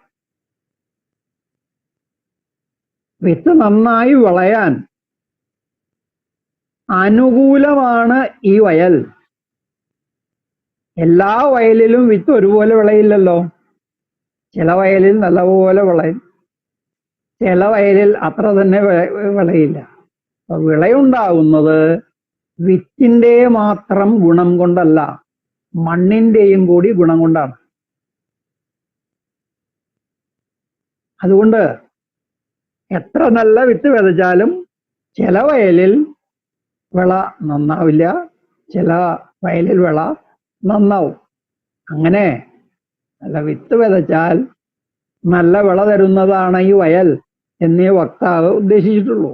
വിത്ത് നന്നായി വിളയാൻ അനുകൂലമാണ് ഈ വയൽ. എല്ലാ വയലിലും വിത്ത് ഒരുപോലെ വിളയില്ലല്ലോ. ചില വയലിൽ നല്ലപോലെ വിളയും, ചില വയലിൽ അത്ര തന്നെ വിളയില്ല. അപ്പൊ വിളയുണ്ടാകുന്നത് വിത്തിന്റെ മാത്രം ഗുണം കൊണ്ടല്ല, മണ്ണിന്റെയും കൂടി ഗുണം കൊണ്ടാണ്. അതുകൊണ്ട് എത്ര നല്ല വിത്ത് വിതച്ചാലും ചില വയലിൽ വിള നന്നാവില്ല, ചില വയലിൽ വിള നന്നാവും. അങ്ങനെ നല്ല വിത്ത് വിതച്ചാൽ നല്ല വിള തരുന്നതാണ് ഈ വയൽ എന്നേ വക്താവ് ഉദ്ദേശിച്ചിട്ടുള്ളൂ.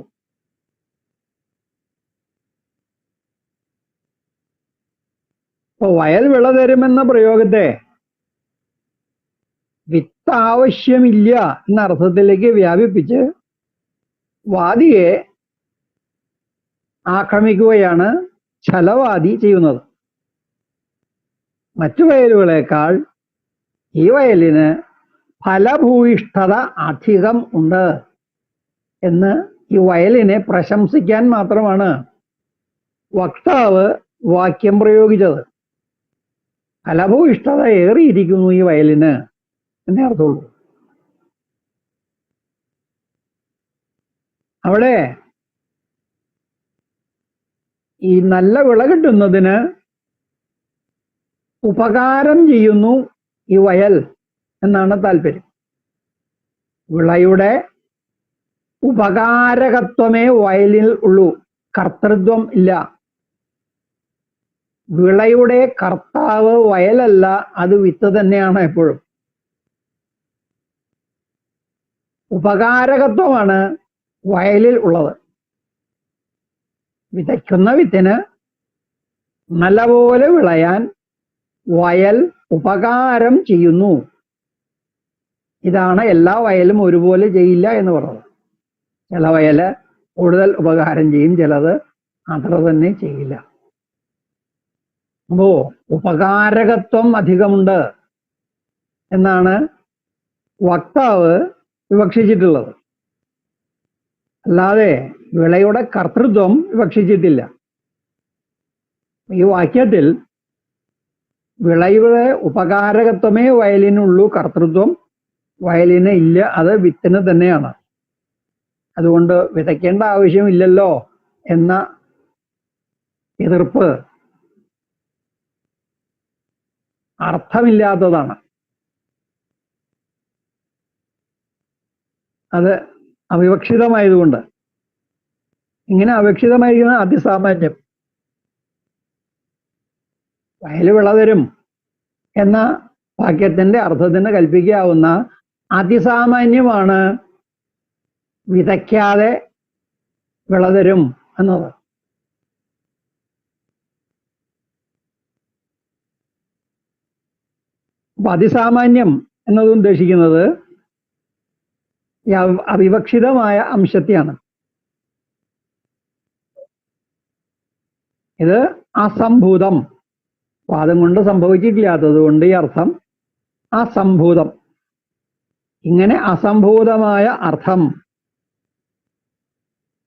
അപ്പൊ വയൽ വിള തരുമെന്ന പ്രയോഗത്തെ വിത്ത് ആവശ്യമില്ല എന്ന അർത്ഥത്തിലേക്ക് വ്യാപിപ്പിച്ച് വാദിയെ ആക്രമിക്കുകയാണ് ഛലവാദി ചെയ്യുന്നത്. മറ്റു വയലുകളേക്കാൾ ഈ വയലിന് ഫലഭൂയിഷ്ഠത അധികം ഉണ്ട് എന്ന് ഈ വയലിനെ പ്രശംസിക്കാൻ മാത്രമാണ് വക്താവ് വാക്യം പ്രയോഗിച്ചത്. ഫലഭൂയിഷ്ഠത ഏറിയിരിക്കുന്നു ഈ വയലിന് എന്നേ അർത്ഥമുള്ളൂ. അവിടെ ഈ നല്ല വിള കിട്ടുന്നതിന് ഉപകാരം ചെയ്യുന്നു ഈ വയൽ എന്നാണ് താല്പര്യം. വിളയുടെ ഉപകാരകത്വമേ വയലിൽ ഉള്ളൂ, കർത്തൃത്വം ഇല്ല. വിളയുടെ കർത്താവ് വയലല്ല, അത് വിത്ത് തന്നെയാണ് എപ്പോഴും. ഉപകാരകത്വമാണ് വയലിൽ ഉള്ളത്. വിതയ്ക്കുന്ന വിത്തിന് നല്ലപോലെ വിളയാൻ വയൽ ഉപകാരം ചെയ്യുന്നു. ഇതാണ് എല്ലാ വയലും ഒരുപോലെ ചെയ്യില്ല എന്ന് പറയുന്നത്. ചില വയല് കൂടുതൽ ഉപകാരം ചെയ്യും, ചിലത് അത്ര തന്നെ ചെയ്യില്ല. അപ്പോ ഉപകാരകത്വം അധികമുണ്ട് എന്നാണ് വക്താവ് വിവക്ഷിച്ചിട്ടുള്ളത്. അല്ലാതെ വിളയുടെ കർത്തൃത്വം വിവക്ഷിച്ചിട്ടില്ല. ഈ വാക്യത്തിൽ വിളയുടെ ഉപകാരകത്വമേ വയലിനുള്ളൂ, കർത്തൃത്വം വയലിന് ഇല്ല, അത് വിത്തിന് തന്നെയാണ്. അതുകൊണ്ട് വിതയ്ക്കേണ്ട ആവശ്യമില്ലല്ലോ എന്ന എതിർപ്പ് അർത്ഥമില്ലാത്തതാണ്. അത് അവിവക്ഷിതമായതുകൊണ്ട്. ഇങ്ങനെ അവിവക്ഷിതമായിരിക്കുന്ന അതിസാമാന്യം, വയല് വിള തരും എന്ന വാക്യത്തിന്റെ അർത്ഥത്തിന് കൽപ്പിക്കാവുന്ന അതിസാമാന്യമാണ് വിതയ്ക്കാതെ വിള തരും എന്നത്. അപ്പൊ അതിസാമാന്യം എന്നത് ഉദ്ദേശിക്കുന്നത് ഈ അവിവക്ഷിതമായ അംശത്തെയാണ്. ഇത് അസംഭൂതം, വാദം കൊണ്ട് സംഭവിച്ചിട്ടില്ലാത്തത് കൊണ്ട് ഈ അർത്ഥം അസംഭൂതം. ഇങ്ങനെ അസംഭൂതമായ അർത്ഥം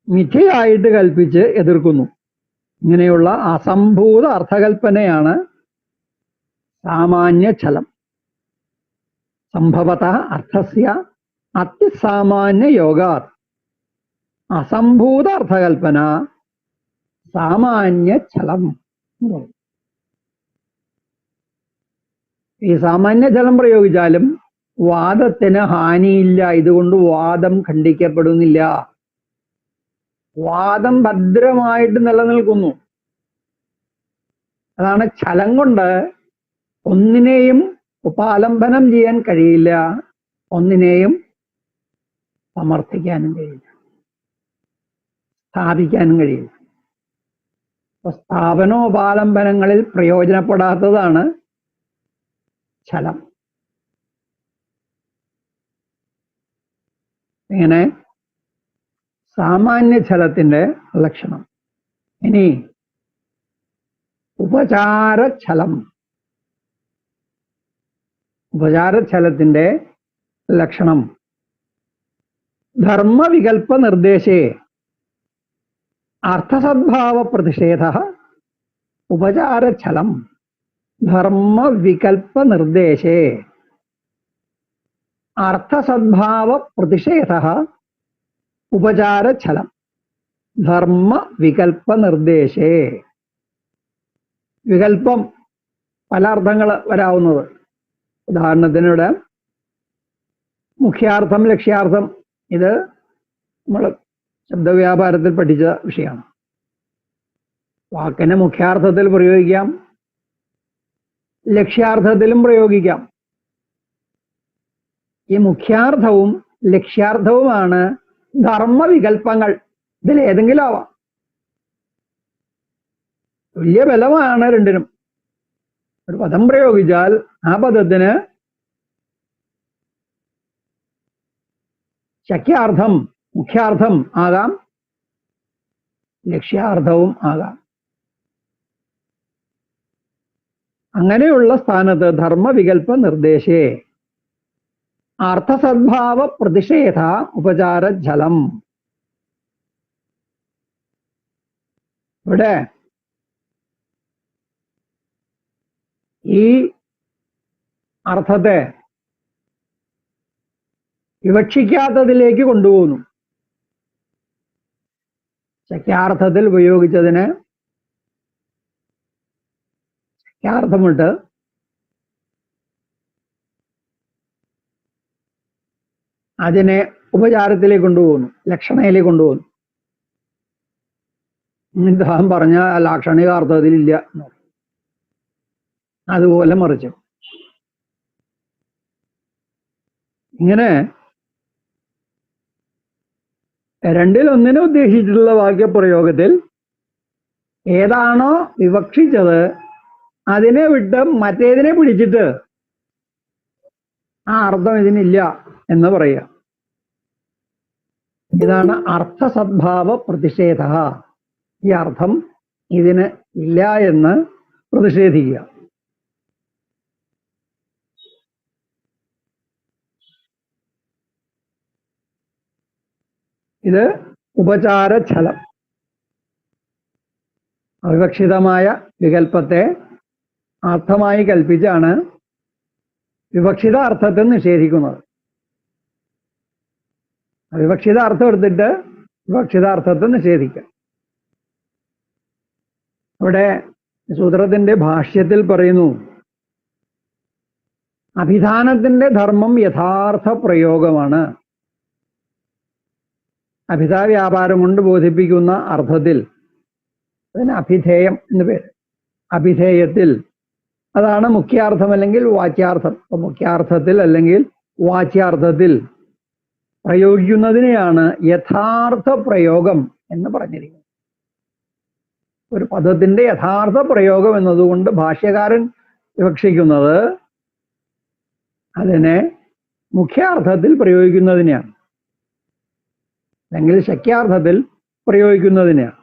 മിഥ്യയായിട്ട് കൽപ്പിച്ച് എതിർക്കുന്നു. ഇങ്ങനെയുള്ള അസംഭൂത അർത്ഥകൽപ്പനയാണ് സാമാന്യഛലം. സംഭവത അർത്ഥസ്യ അതിസാമാന്യ യോഗാത് അസംഭൂത അർത്ഥകൽപ്പന സാമാന്യഛലം. ഈ സാമാന്യഛലം പ്രയോഗിച്ചാലും വാദത്തിന് ഹാനിയില്ല. ഇതുകൊണ്ട് വാദം ഖണ്ഡിക്കപ്പെടുന്നില്ല. വാദം ഭദ്രമായിട്ട് നിലനിൽക്കുന്നു. അതാണ് ഛലം കൊണ്ട് ഒന്നിനെയും ഉപാലംബനം ചെയ്യാൻ കഴിയില്ല, ഒന്നിനെയും സമർത്ഥിക്കാനും കഴിയില്ല, സ്ഥാപിക്കാനും കഴിയില്ല. അപ്പൊ സ്ഥാപനോപാലംബനങ്ങളിൽ പ്രയോജനപ്പെടാത്തതാണ് ഛലം. ഇങ്ങനെ സാമാന്യഛലത്തിന്റെ ലക്ഷണം. ഇനി ഉപചാരഛലം. ഉപചാരഛലത്തിന്റെ ലക്ഷണം ധർമ്മവികൽപ്പ നിർദ്ദേശേ അർത്ഥസദ്ഭാവ പ്രതിഷേധ ഉപചാരഛലം. ധർമ്മവികൽപ്പ നിർദ്ദേശേ അർത്ഥസദ്ഭാവ പ്രതിഷേധ ഉപചാരഛലം. ധർമ്മവികൽപ്പ നിർദ്ദേശേ. വികല്പം പല അർത്ഥങ്ങൾ വരാവുന്നത്. ഉദാഹരണത്തിന് ഇവിടെ മുഖ്യാർത്ഥം, ലക്ഷ്യാർത്ഥം, ഇത് നമ്മൾ ശബ്ദവ്യാപാരത്തിൽ പഠിച്ച വിഷയമാണ്. വാക്കിനെ മുഖ്യാർത്ഥത്തിൽ പ്രയോഗിക്കാം, ലക്ഷ്യാർത്ഥത്തിലും പ്രയോഗിക്കാം. ഈ മുഖ്യാർത്ഥവും ലക്ഷ്യാർത്ഥവുമാണ് ധർമ്മവികൽപ്പങ്ങൾ. ഇതിൽ ഏതെങ്കിലും ആവാം. തുല്യ ബലമാണ് രണ്ടിനും. ഒരു പദം പ്രയോഗിച്ചാൽ ആ പദത്തിന് ശക്യാർത്ഥം, മുഖ്യാർത്ഥം ആകാം, ലക്ഷ്യാർത്ഥവും ആകാം. അങ്ങനെയുള്ള സ്ഥാനത്ത് ധർമ്മവികൽപ്പ നിർദ്ദേശേ അർത്ഥസദ്ഭാവ പ്രതിഷേധ ഉപചാരജലം. ഇവിടെ ഈ അർത്ഥത്തെ വിവക്ഷിക്കാത്തതിലേക്ക് കൊണ്ടുപോകുന്നു. ശക്യാർത്ഥത്തിൽ ഉപയോഗിച്ചതിന് ശക്യാർത്ഥമിട്ട് അതിനെ ഉപചാരത്തിലേക്ക് കൊണ്ടുപോകുന്നു, ലക്ഷണയിലേക്ക് കൊണ്ടുപോകുന്നു. താൻ പറഞ്ഞ ലാക്ഷണിക അർത്ഥത്തിലില്ല. അതുപോലെ മറിച്ചു. ഇങ്ങനെ രണ്ടിലൊന്നിനെ ഉദ്ദേശിച്ചിട്ടുള്ള വാക്യപ്രയോഗത്തിൽ ഏതാണോ വിവക്ഷിച്ചത് അതിനെ വിട്ട് മറ്റേതിനെ പിടിച്ചിട്ട് ആ അർത്ഥം ഇതിനില്ല എന്ന് പറയുക. ഇതാണ് അർത്ഥസദ്ഭാവ പ്രതിഷേധ. ഈ അർത്ഥം ഇതിന് ഇല്ല എന്ന് പ്രതിഷേധിക്കുക. ഇത് ഉപചാരച്ഛലം. അവിവക്ഷിതമായ വികല്പത്തെ അർത്ഥമായി കൽപ്പിച്ചാണ് വിവക്ഷിത അർത്ഥത്തെ നിഷേധിക്കുന്നത്. അവിവക്ഷിത അർത്ഥം എടുത്തിട്ട് വിവക്ഷിതാർത്ഥത്തെ നിഷേധിക്കുക. ഇവിടെ സൂത്രത്തിന്റെ ഭാഷ്യത്തിൽ പറയുന്നു, അഭിധാനത്തിന്റെ ധർമ്മം യഥാർത്ഥ പ്രയോഗമാണ്. അഭിധാ വ്യാപാരം കൊണ്ട് ബോധിപ്പിക്കുന്ന അർത്ഥത്തിൽ അതിന് അഭിധേയം എന്ന് പേര്. അഭിധേയത്തിൽ അതാണ് മുഖ്യാർത്ഥം അല്ലെങ്കിൽ വാച്യാർത്ഥം. അപ്പൊ മുഖ്യാർത്ഥത്തിൽ അല്ലെങ്കിൽ വാച്യാർത്ഥത്തിൽ പ്രയോഗിക്കുന്നതിനെയാണ് യഥാർത്ഥ പ്രയോഗം എന്ന് പറഞ്ഞിരിക്കുന്നത്. ഒരു പദത്തിന്റെ യഥാർത്ഥ പ്രയോഗം എന്നതുകൊണ്ട് ഭാഷ്യകാരൻ വിവക്ഷിക്കുന്നത് അതിനെ മുഖ്യാർത്ഥത്തിൽ പ്രയോഗിക്കുന്നതിനെയാണ്, അല്ലെങ്കിൽ ശക്യാർത്ഥത്തിൽ പ്രയോഗിക്കുന്നതിനെയാണ്.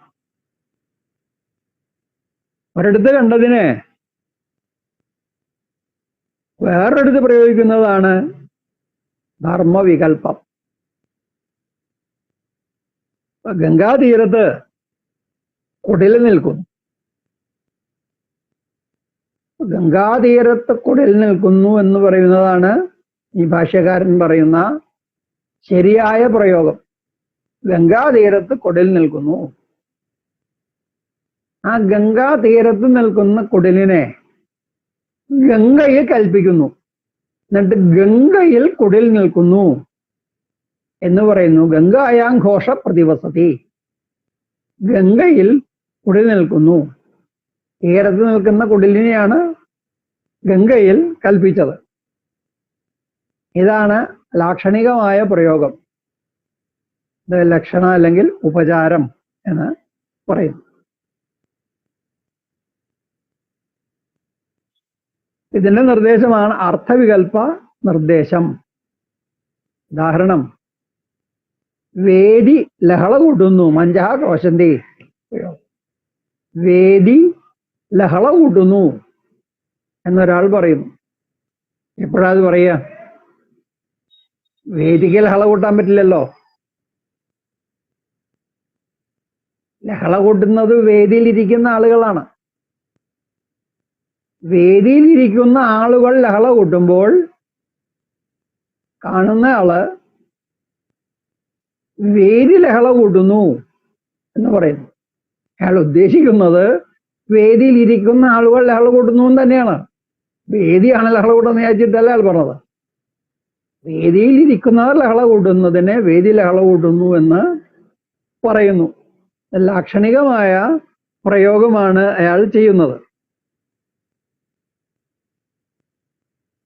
ഒരിടത്ത് കണ്ടതിനെ വേറൊരിടത്ത് പ്രയോഗിക്കുന്നതാണ് ധർമ്മവികല്പം. ഗംഗാതീരത്ത് കുടിൽ നിൽക്കുന്നു. ഗംഗാതീരത്ത് കുടിൽ നിൽക്കുന്നു എന്ന് പറയുന്നതാണ് ഈ ഭാഷ്യകാരൻ പറയുന്ന ശരിയായ പ്രയോഗം. ഗംഗാതീരത്ത് കുടിൽ നിൽക്കുന്നു. ആ ഗംഗാതീരത്ത് നിൽക്കുന്ന കുടിലിനെ ഗംഗയിൽ കൽപ്പിക്കുന്നു. എന്നിട്ട് ഗംഗയിൽ കുടിൽ നിൽക്കുന്നു എന്ന് പറയുന്നു. ഗംഗായാം ഘോഷ പ്രതിവസതി. ഗംഗയിൽ കുടിൽ നിൽക്കുന്നു. തീരത്ത് നിൽക്കുന്ന കുടിലിനെയാണ് ഗംഗയിൽ കൽപ്പിച്ചത്. ഇതാണ് ലാക്ഷണികമായ പ്രയോഗം. ഇത് ലക്ഷണ അല്ലെങ്കിൽ ഉപചാരം എന്ന് പറയുന്നു. ഇതിന്റെ നിർദ്ദേശമാണ് അർത്ഥവികൽപ്പ നിർദ്ദേശം. ഉദാഹരണം, വേദി ലഹള കൂട്ടുന്നു. മഞ്ചഹ ക്രോശന്തി. വേദി ലഹള കൂട്ടുന്നു എന്നൊരാൾ പറയുന്നു. എപ്പോഴാ അത് പറയുക? വേദിക്ക് ലഹള കൂട്ടാൻ പറ്റില്ലല്ലോ. ലഹള കൂട്ടുന്നത് വേദിയിലിരിക്കുന്ന ആളുകളാണ്. വേദിയിലിരിക്കുന്ന ആളുകൾ ലഹള കൂട്ടുമ്പോൾ കാണുന്ന ആള് വേദി ലഹള കൂട്ടുന്നു എന്ന് പറയുന്നു. അയാൾ ഉദ്ദേശിക്കുന്നത് വേദിയിലിരിക്കുന്ന ആളുകൾ ലഹള കൂട്ടുന്നു എന്ന് തന്നെയാണ്. വേദിയാണ് ലഹള കൂട്ടുന്ന വിചാരിച്ചിട്ടല്ല അയാൾ പറഞ്ഞത്. വേദിയിലിരിക്കുന്നവർ ലഹള കൂട്ടുന്നതിനെ വേദി ലഹള കൂട്ടുന്നു എന്ന് പറയുന്നു. ലാക്ഷണികമായ പ്രയോഗമാണ് അയാൾ ചെയ്യുന്നത്.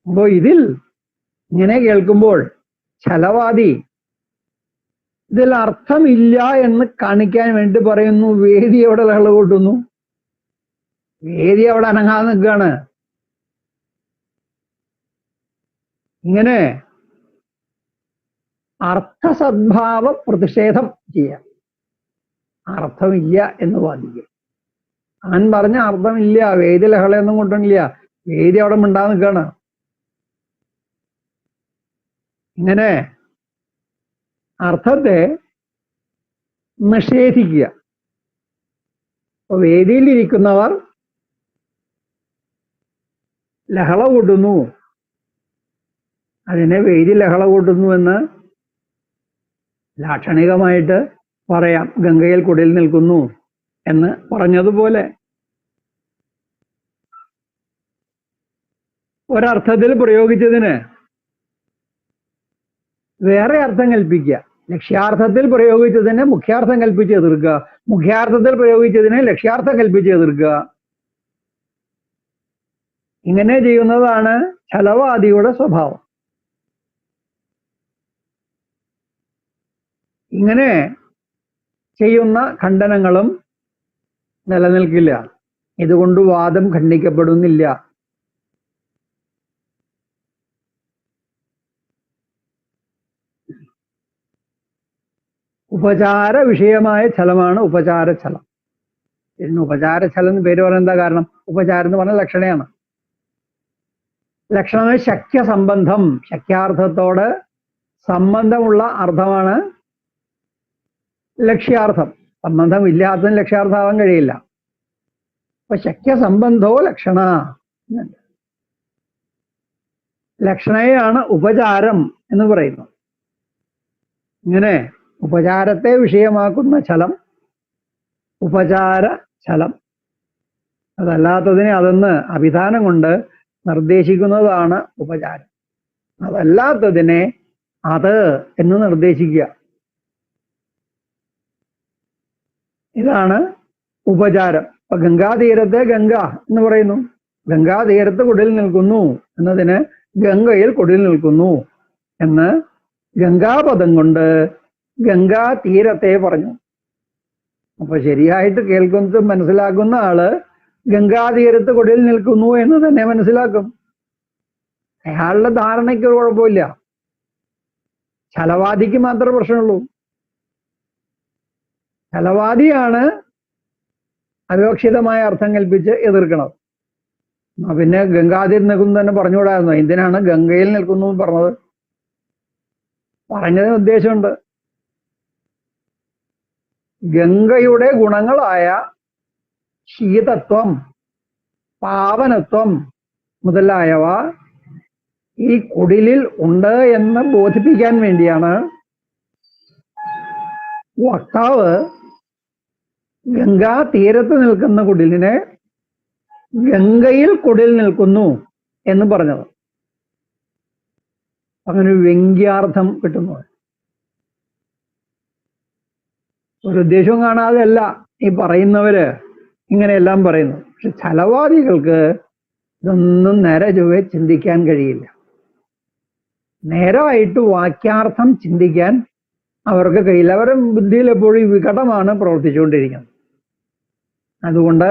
അപ്പോ ഇതിൽ ഇങ്ങനെ കേൾക്കുമ്പോൾ ഛലവാദി ഇതിൽ അർത്ഥമില്ല എന്ന് കാണിക്കാൻ വേണ്ടി പറയുന്നു, വേദി എവിടെ ലഹള കൂട്ടുന്നു, വേദി അവിടെ അനങ്ങാതെ നിൽക്കുകയാണ്. ഇങ്ങനെ അർത്ഥസദ്ഭാവ പ്രതിഷേധം ചെയ്യാം. അർത്ഥമില്ല എന്ന് വാദിക്കുക. അവൻ പറഞ്ഞ അർത്ഥമില്ല, വേദി ലഹളയൊന്നും കൊണ്ടില്ല, വേദി അവിടെ മിണ്ടാതെ നിൽക്കുകയാണ്. ഇങ്ങനെ അർത്ഥത്തെ നിഷേധിക്കുക. അപ്പൊ വേദിയിലിരിക്കുന്നവർ ലഹള കൂട്ടുന്നു, അതിനെ വേദി ലഹള കൂട്ടുന്നു എന്ന് ലാക്ഷണികമായിട്ട് പറയാം. ഗംഗയിൽ കുടിൽ നിൽക്കുന്നു എന്ന് പറഞ്ഞതുപോലെ ഒരർത്ഥത്തിൽ പ്രയോഗിച്ചതിന് വേറെ അർത്ഥം കൽപ്പിക്കുക. ലക്ഷ്യാർത്ഥത്തിൽ പ്രയോഗിച്ചതിനെ മുഖ്യാർത്ഥം കൽപ്പിച്ച് എതിർക്കുക, മുഖ്യാർത്ഥത്തിൽ പ്രയോഗിച്ചതിനെ ലക്ഷ്യാർത്ഥം കൽപ്പിച്ച് എതിർക്കുക. ഇങ്ങനെ ചെയ്യുന്നതാണ് ഛലവാദിയുടെ സ്വഭാവം. ഇങ്ങനെ ചെയ്യുന്ന ഖണ്ഡനങ്ങളും നിലനിൽക്കില്ല. ഇതുകൊണ്ട് വാദം ഖണ്ഡിക്കപ്പെടുന്നില്ല. ഉപചാര വിഷയമായ ഛലമാണ് ഉപചാരച്ഛലം. ഇതിന് ഉപചാരച്ഛലം എന്ന് പേര് പറയാൻ എന്താ കാരണം? ഉപചാരം എന്ന് പറഞ്ഞ ലക്ഷണയാണ്. ലക്ഷണം ശക്യ സംബന്ധം, ശക്യാർത്ഥത്തോട് സംബന്ധമുള്ള അർത്ഥമാണ് ലക്ഷ്യാർത്ഥം. സംബന്ധം ഇല്ലാത്തതിന് ലക്ഷ്യാർത്ഥമാവാൻ കഴിയില്ല. അപ്പൊ ശക്യ സംബന്ധോ ലക്ഷണ. ലക്ഷണയാണ് ഉപചാരം എന്ന് പറയുന്നത്. ഇങ്ങനെ ഉപചാരത്തെ വിഷയമാക്കുന്ന ഛലം ഉപചാര ഛലം. അതല്ലാത്തതിനെ അതെന്ന് അഭിധാനം കൊണ്ട് നിർദ്ദേശിക്കുന്നതാണ് ഉപചാരം. അതല്ലാത്തതിനെ അത് എന്ന് നിർദ്ദേശിക്കുക. ഇതാണ് ഉപചാരം. അപ്പൊ ഗംഗാതീരത്തെ ഗംഗ എന്ന് പറയുന്നു. ഗംഗാതീരത്ത് കുടിൽ നിൽക്കുന്നു എന്നതിന് ഗംഗയിൽ കുടിൽ നിൽക്കുന്നു എന്ന് ഗംഗാപദം കൊണ്ട് ഗംഗാ തീരത്തെ പറഞ്ഞു. അപ്പൊ ശരിയായിട്ട് കേൾക്കുന്നത് മനസ്സിലാക്കുന്ന ആള് ഗംഗാതീരത്ത് കുടിൽ നിൽക്കുന്നു എന്ന് തന്നെ മനസ്സിലാക്കും. അയാളുടെ ധാരണയ്ക്ക് ഒരു കുഴപ്പമില്ല. ഛലവാദിക്ക് മാത്രമേ പ്രശ്നമുള്ളൂ. ഛലവാദിയാണ് അവിവക്ഷിതമായ അർത്ഥം കൽപ്പിച്ച് എതിർക്കണം. പിന്നെ ഗംഗാതീരം നിൽക്കുന്നു തന്നെ പറഞ്ഞുകൂടായിരുന്നു. എന്തിനാണ് ഗംഗയിൽ നിൽക്കുന്നു എന്ന് പറഞ്ഞത്? പറഞ്ഞതിന് ഉദ്ദേശമുണ്ട്. ഗംഗയുടെ ഗുണങ്ങളായ ശീതത്വം, പാവനത്വം മുതലായവ ഈ കുടിലിൽ ഉണ്ട് എന്ന് ബോധിപ്പിക്കാൻ വേണ്ടിയാണ് വക്താവ് ഗംഗാ തീരത്ത് നിൽക്കുന്ന കുടിലിനെ ഗംഗയിൽ കുടിൽ നിൽക്കുന്നു എന്ന് പറഞ്ഞത്. അങ്ങനെ ഒരു വ്യംഗ്യാർത്ഥം കിട്ടുന്നു. ഒരു ഉദ്ദേശവും കാണാതെ അല്ല ഈ പറയുന്നവര് ഇങ്ങനെയെല്ലാം പറയുന്നു. പക്ഷെ ഛലവാദികൾക്ക് ഇതൊന്നും നേരെ ചൊവ്വേ ചിന്തിക്കാൻ കഴിയില്ല. നേരമായിട്ട് വാക്യാർത്ഥം ചിന്തിക്കാൻ അവർക്ക് കഴിയില്ല. അവരുടെ ബുദ്ധിയിൽ എപ്പോഴും വികടമാണ് പ്രവർത്തിച്ചുകൊണ്ടിരിക്കുന്നത്. അതുകൊണ്ട്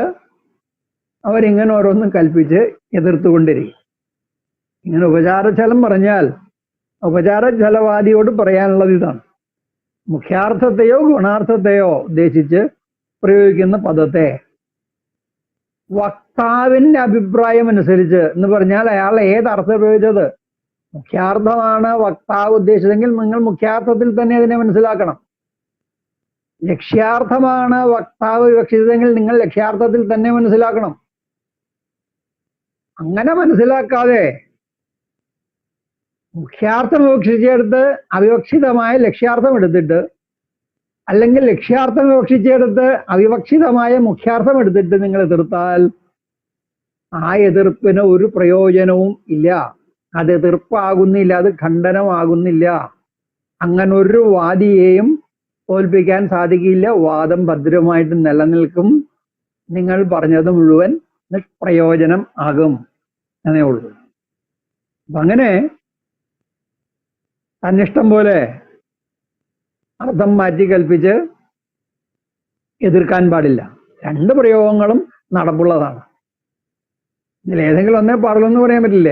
അവരിങ്ങനെ ഓരോന്നും കൽപ്പിച്ച് എതിർത്തുകൊണ്ടിരിക്കും. ഇങ്ങനെ ഉപചാരച്ഛലം പറഞ്ഞാൽ ഉപചാരച്ഛലവാദിയോട് പറയാനുള്ളത് ഇതാണ്: മുഖ്യാർത്ഥത്തെയോ ഗുണാർത്ഥത്തെയോ ഉദ്ദേശിച്ച് പ്രയോഗിക്കുന്ന പദത്തെ വക്താവിന്റെ അഭിപ്രായം അനുസരിച്ച് എന്ന് പറഞ്ഞാൽ അയാൾ ഏതർത്ഥം പ്രയോഗിച്ചത് മുഖ്യാർത്ഥമാണ് വക്താവ് ഉദ്ദേശിച്ചതെങ്കിൽ നിങ്ങൾ മുഖ്യാർത്ഥത്തിൽ തന്നെ അതിനെ മനസ്സിലാക്കണം. ലക്ഷ്യാർത്ഥമാണ് വക്താവ് വിവക്ഷിച്ചതെങ്കിൽ നിങ്ങൾ ലക്ഷ്യാർത്ഥത്തിൽ തന്നെ മനസ്സിലാക്കണം. അങ്ങനെ മനസ്സിലാക്കാതെ മുഖ്യാർത്ഥം വിവക്ഷിച്ചെടുത്ത് അവിവക്ഷിതമായ ലക്ഷ്യാർത്ഥം എടുത്തിട്ട്, അല്ലെങ്കിൽ ലക്ഷ്യാർത്ഥം വിവക്ഷിച്ചെടുത്ത് അവിവക്ഷിതമായ മുഖ്യാർത്ഥം എടുത്തിട്ട് നിങ്ങൾ എതിർത്താൽ ആ എതിർപ്പിന് ഒരു പ്രയോജനവും ഇല്ല. അത് എതിർപ്പാകുന്നില്ല, അത് ഖണ്ഡനമാകുന്നില്ല. അങ്ങനെ ഒരു വാദിയെയും തോൽപ്പിക്കാൻ സാധിക്കില്ല. വാദം ഭദ്രമായിട്ട് നിലനിൽക്കും. നിങ്ങൾ പറഞ്ഞത് മുഴുവൻ നിഷ്പ്രയോജനം ആകും എന്നേ ഉള്ളൂ. അപ്പൊ അങ്ങനെ തന്നിഷ്ടം പോലെ അർത്ഥം മാറ്റി കൽപ്പിച്ച് എതിർക്കാൻ പാടില്ല. രണ്ട് പ്രയോഗങ്ങളും നടപ്പുള്ളതാണ്. ഇതിൽ ഏതെങ്കിലും ഒന്നേ പാടുള്ളൂ എന്ന് പറയാൻ പറ്റില്ല.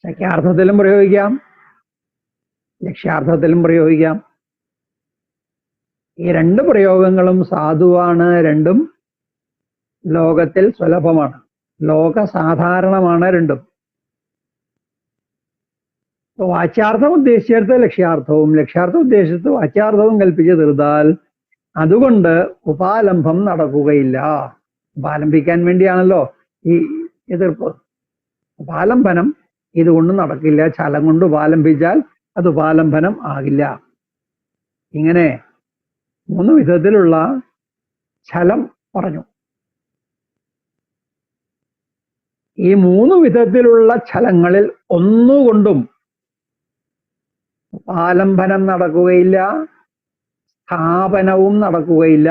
ശക്യാർത്ഥത്തിലും പ്രയോഗിക്കാം, ലക്ഷ്യാർത്ഥത്തിലും പ്രയോഗിക്കാം. ഈ രണ്ട് പ്രയോഗങ്ങളും സാധുവാണ്. രണ്ടും ലോകത്തിൽ സുലഭമാണ്, ലോക സാധാരണമാണ് രണ്ടും. വാച്യാർത്ഥം ഉദ്ദേശിച്ചെടുത്ത് ലക്ഷ്യാർത്ഥവും, ലക്ഷ്യാർത്ഥം ഉദ്ദേശിച്ച് വാച്യാർത്ഥവും കൽപ്പിച്ച് തീർത്താൽ അതുകൊണ്ട് ഉപാലംബം നടക്കുകയില്ല. ഉപാലംബിക്കാൻ വേണ്ടിയാണല്ലോ ഈ എതിർപ്പ്. ഉപാലംബനം ഇതുകൊണ്ട് നടക്കില്ല. ഛലം കൊണ്ട് ഉപാലംബിച്ചാൽ അത് ഉപാലംബനം ആകില്ല. ഇങ്ങനെ 3 വിധത്തിലുള്ള ഛലം പറഞ്ഞു. ഈ 3 വിധത്തിലുള്ള ഛലങ്ങളിൽ ഒന്നുകൊണ്ടും ഉപാലംബനം നടക്കുകയില്ല, സ്ഥാപനവും നടക്കുകയില്ല.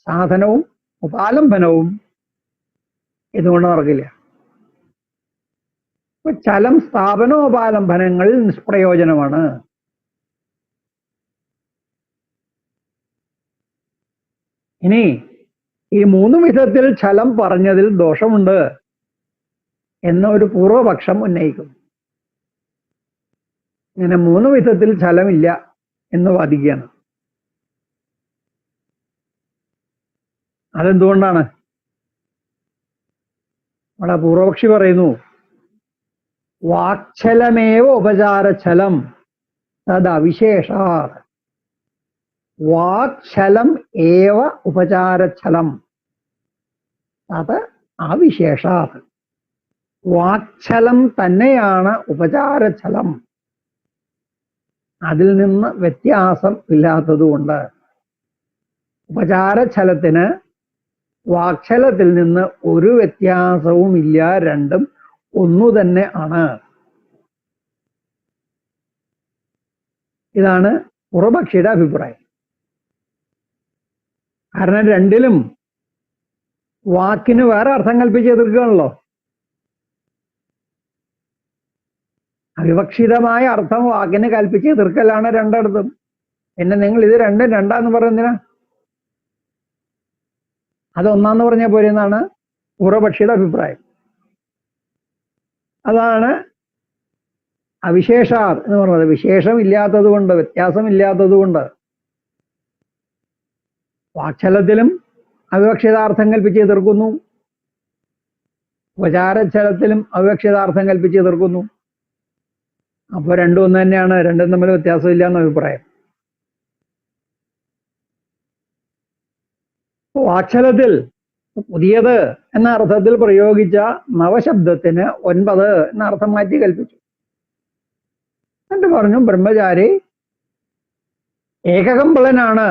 സാധനവും ഉപാലംബനവും ഇതുകൊണ്ട് നടക്കില്ല. ഛലം, സ്ഥാപനോപാലംബനങ്ങളിൽ നിഷ്പ്രയോജനമാണ്. ഇനി ഈ 3 വിധത്തിൽ ഛലം പറഞ്ഞതിൽ ദോഷമുണ്ട് എന്ന ഒരു പൂർവപക്ഷം ഉന്നയിക്കും. ഇങ്ങനെ 3 വിധത്തിൽ ഛലമില്ല എന്ന് വാദിക്കുകയാണ്. അതെന്തുകൊണ്ടാണ്? അവിടെ പൂർവപക്ഷി പറയുന്നു വാക്ചലമേവ ഉപചാരച്ഛലം തദവിശേഷാത്. വാക്ചലം ഏവ ഉപചാരച്ഛലം തത് അവിശേഷാത്. വാക്ചലം തന്നെയാണ് ഉപചാരച്ഛലം, അതിൽ നിന്ന് വ്യത്യാസം ഇല്ലാത്തതുകൊണ്ട്. ഉപചാരച്ഛലത്തിന് വാക്ചലത്തിൽ നിന്ന് ഒരു വ്യത്യാസവും ഇല്ല, രണ്ടും ഒന്നു തന്നെ ആണ്. ഇതാണ് പൂർവപക്ഷിയുടെ അഭിപ്രായം. കാരണം രണ്ടിലും വാക്കിന് വേറെ അർത്ഥം കൽപ്പിച്ച് എതിർക്കുകയാണല്ലോ. അവിവക്ഷിതമായ അർത്ഥം വാക്കിന് കൽപ്പിച്ച് എതിർക്കലാണ് രണ്ടിടത്തും. പിന്നെ നിങ്ങൾ ഇത് രണ്ടും രണ്ടാന്ന് പറയുന്നതിനാ? അതൊന്നാന്ന് പറഞ്ഞാൽ പോരെ എന്നാണ് പൂർവപക്ഷിയുടെ അഭിപ്രായം. അതാണ് അവിശേഷാർ എന്ന് പറഞ്ഞത്. വിശേഷമില്ലാത്തത് കൊണ്ട്, വ്യത്യാസമില്ലാത്തത് കൊണ്ട്. വാക്ചലത്തിലും അവിവക്ഷിതാർത്ഥം കൽപ്പിച്ച് എതിർക്കുന്നു, ഉപചാരച്ഛലത്തിലും അവിവക്ഷിതാർത്ഥം കൽപ്പിച്ച് എതിർക്കുന്നു. അപ്പൊ രണ്ടും ഒന്ന് തന്നെയാണ്, രണ്ടും തമ്മിൽ വ്യത്യാസമില്ല എന്ന അഭിപ്രായം. വാക്ചലത്തിൽ പുതിയത് എന്ന അർത്ഥത്തിൽ പ്രയോഗിച്ച നവശബ്ദത്തിന് 9 എന്ന അർത്ഥം മാറ്റി കൽപ്പിച്ചു. എന്നിട്ട് പറഞ്ഞു ബ്രഹ്മചാരി ഏകകമ്പളനാണ്,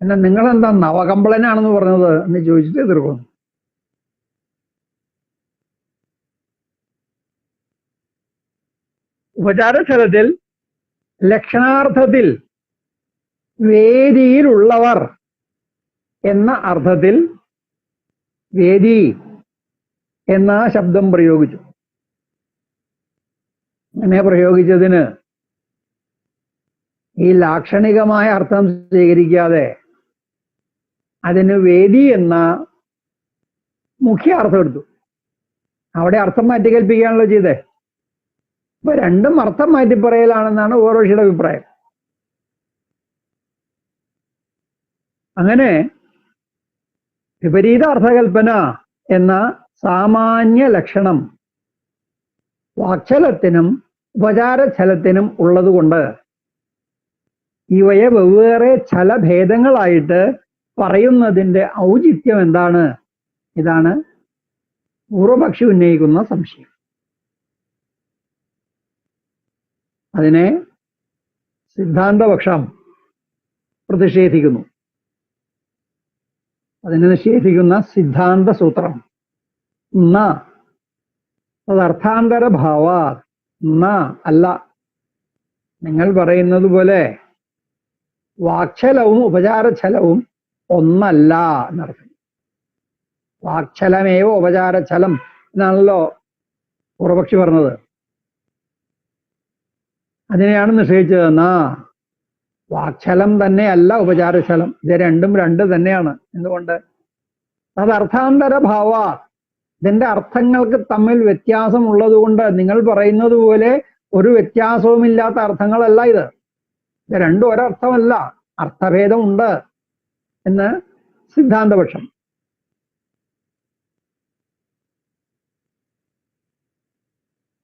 എന്നാ നിങ്ങളെന്താ നവകമ്പളനാണെന്ന് പറഞ്ഞത് എന്ന് ചോദിച്ചിട്ട് എതിർക്കുന്നു. ഉപചാരസ്ഥലത്തിൽ ലക്ഷണാർത്ഥത്തിൽ വേദിയിലുള്ളവർ എന്ന അർത്ഥത്തിൽ വേദി എന്ന ശബ്ദം പ്രയോഗിച്ചു. അങ്ങനെ പ്രയോഗിച്ചതിന് ഈ ലാക്ഷണികമായ അർത്ഥം സ്വീകരിക്കാതെ അതിന് വേദി എന്ന മുഖ്യ അർത്ഥം എടുത്തു. അവിടെ അർത്ഥം മാറ്റി കൽപ്പിക്കുകയാണല്ലോ ചെയ്തേ. അപ്പൊ രണ്ടും അർത്ഥം മാറ്റി പറയലാണെന്നാണ് പൂർവപക്ഷിയുടെ അഭിപ്രായം. അങ്ങനെ വിപരീത അർത്ഥകൽപ്പന എന്ന സാമാന്യ ലക്ഷണം വാക്ചലത്തിനും ഉപചാരച്ഛലത്തിനും ഉള്ളതുകൊണ്ട് ഇവയെ വെവ്വേറെ ഛലഭേദങ്ങളായിട്ട് പറയുന്നതിൻ്റെ ഔചിത്യം എന്താണ്? ഇതാണ് പൂർവപക്ഷി ഉന്നയിക്കുന്ന സംശയം. അതിനെ സിദ്ധാന്തപക്ഷം പ്രതിഷേധിക്കുന്നു. അതിനെ നിഷേധിക്കുന്ന സിദ്ധാന്ത സൂത്രം ന തദർത്ഥാന്തര ഭാവാ, ന അല്ല, നിങ്ങൾ പറയുന്നത് പോലെ വാക്ചലവും ഉപചാരച്ഛലവും ഒന്നല്ല എന്നർത്ഥം. വാക്ചലമേവ ഉപചാരച്ഛലം എന്നാണല്ലോ പൂർവപക്ഷി പറഞ്ഞത്. അതിനെയാണ് നിഷേധിച്ചത്. വാക്ചലം തന്നെയല്ല ഉപചാരച്ഛലം, ഇത് രണ്ടും രണ്ട് തന്നെയാണ്. എന്തുകൊണ്ട്? അത് അർത്ഥാന്തര ഭാവ, ഇതിന്റെ അർത്ഥങ്ങൾക്ക് തമ്മിൽ വ്യത്യാസം ഉള്ളത് കൊണ്ട്. നിങ്ങൾ പറയുന്നത് പോലെ ഒരു വ്യത്യാസവുമില്ലാത്ത അർത്ഥങ്ങളല്ല ഇത്. ഇത് രണ്ടും ഒരർത്ഥമല്ല, അർത്ഥഭേദമുണ്ട് എന്ന് സിദ്ധാന്തപക്ഷം.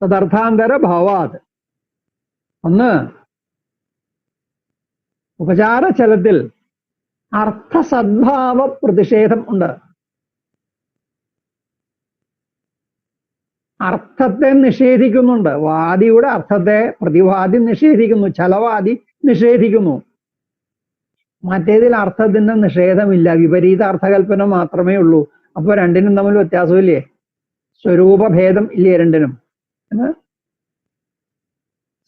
തദർത്ഥാന്തര ഭാവാത്. ഒന്ന്, ഉപചാരച്ഛലത്തിൽ അർത്ഥസദ്ഭാവ പ്രതിഷേധം ഉണ്ട്. അർത്ഥത്തെ നിഷേധിക്കുന്നുണ്ട്. വാദിയുടെ അർത്ഥത്തെ പ്രതിവാദി നിഷേധിക്കുന്നു, ഛലവാദി നിഷേധിക്കുന്നു. മറ്റേതിൽ അർത്ഥത്തിന്റെ നിഷേധമില്ല, വിപരീത അർത്ഥകൽപ്പന മാത്രമേ ഉള്ളൂ. അപ്പൊ രണ്ടിനും തമ്മിൽ വ്യത്യാസമില്ലേ? സ്വരൂപഭേദം ഇല്ലേ രണ്ടിനും എന്ന്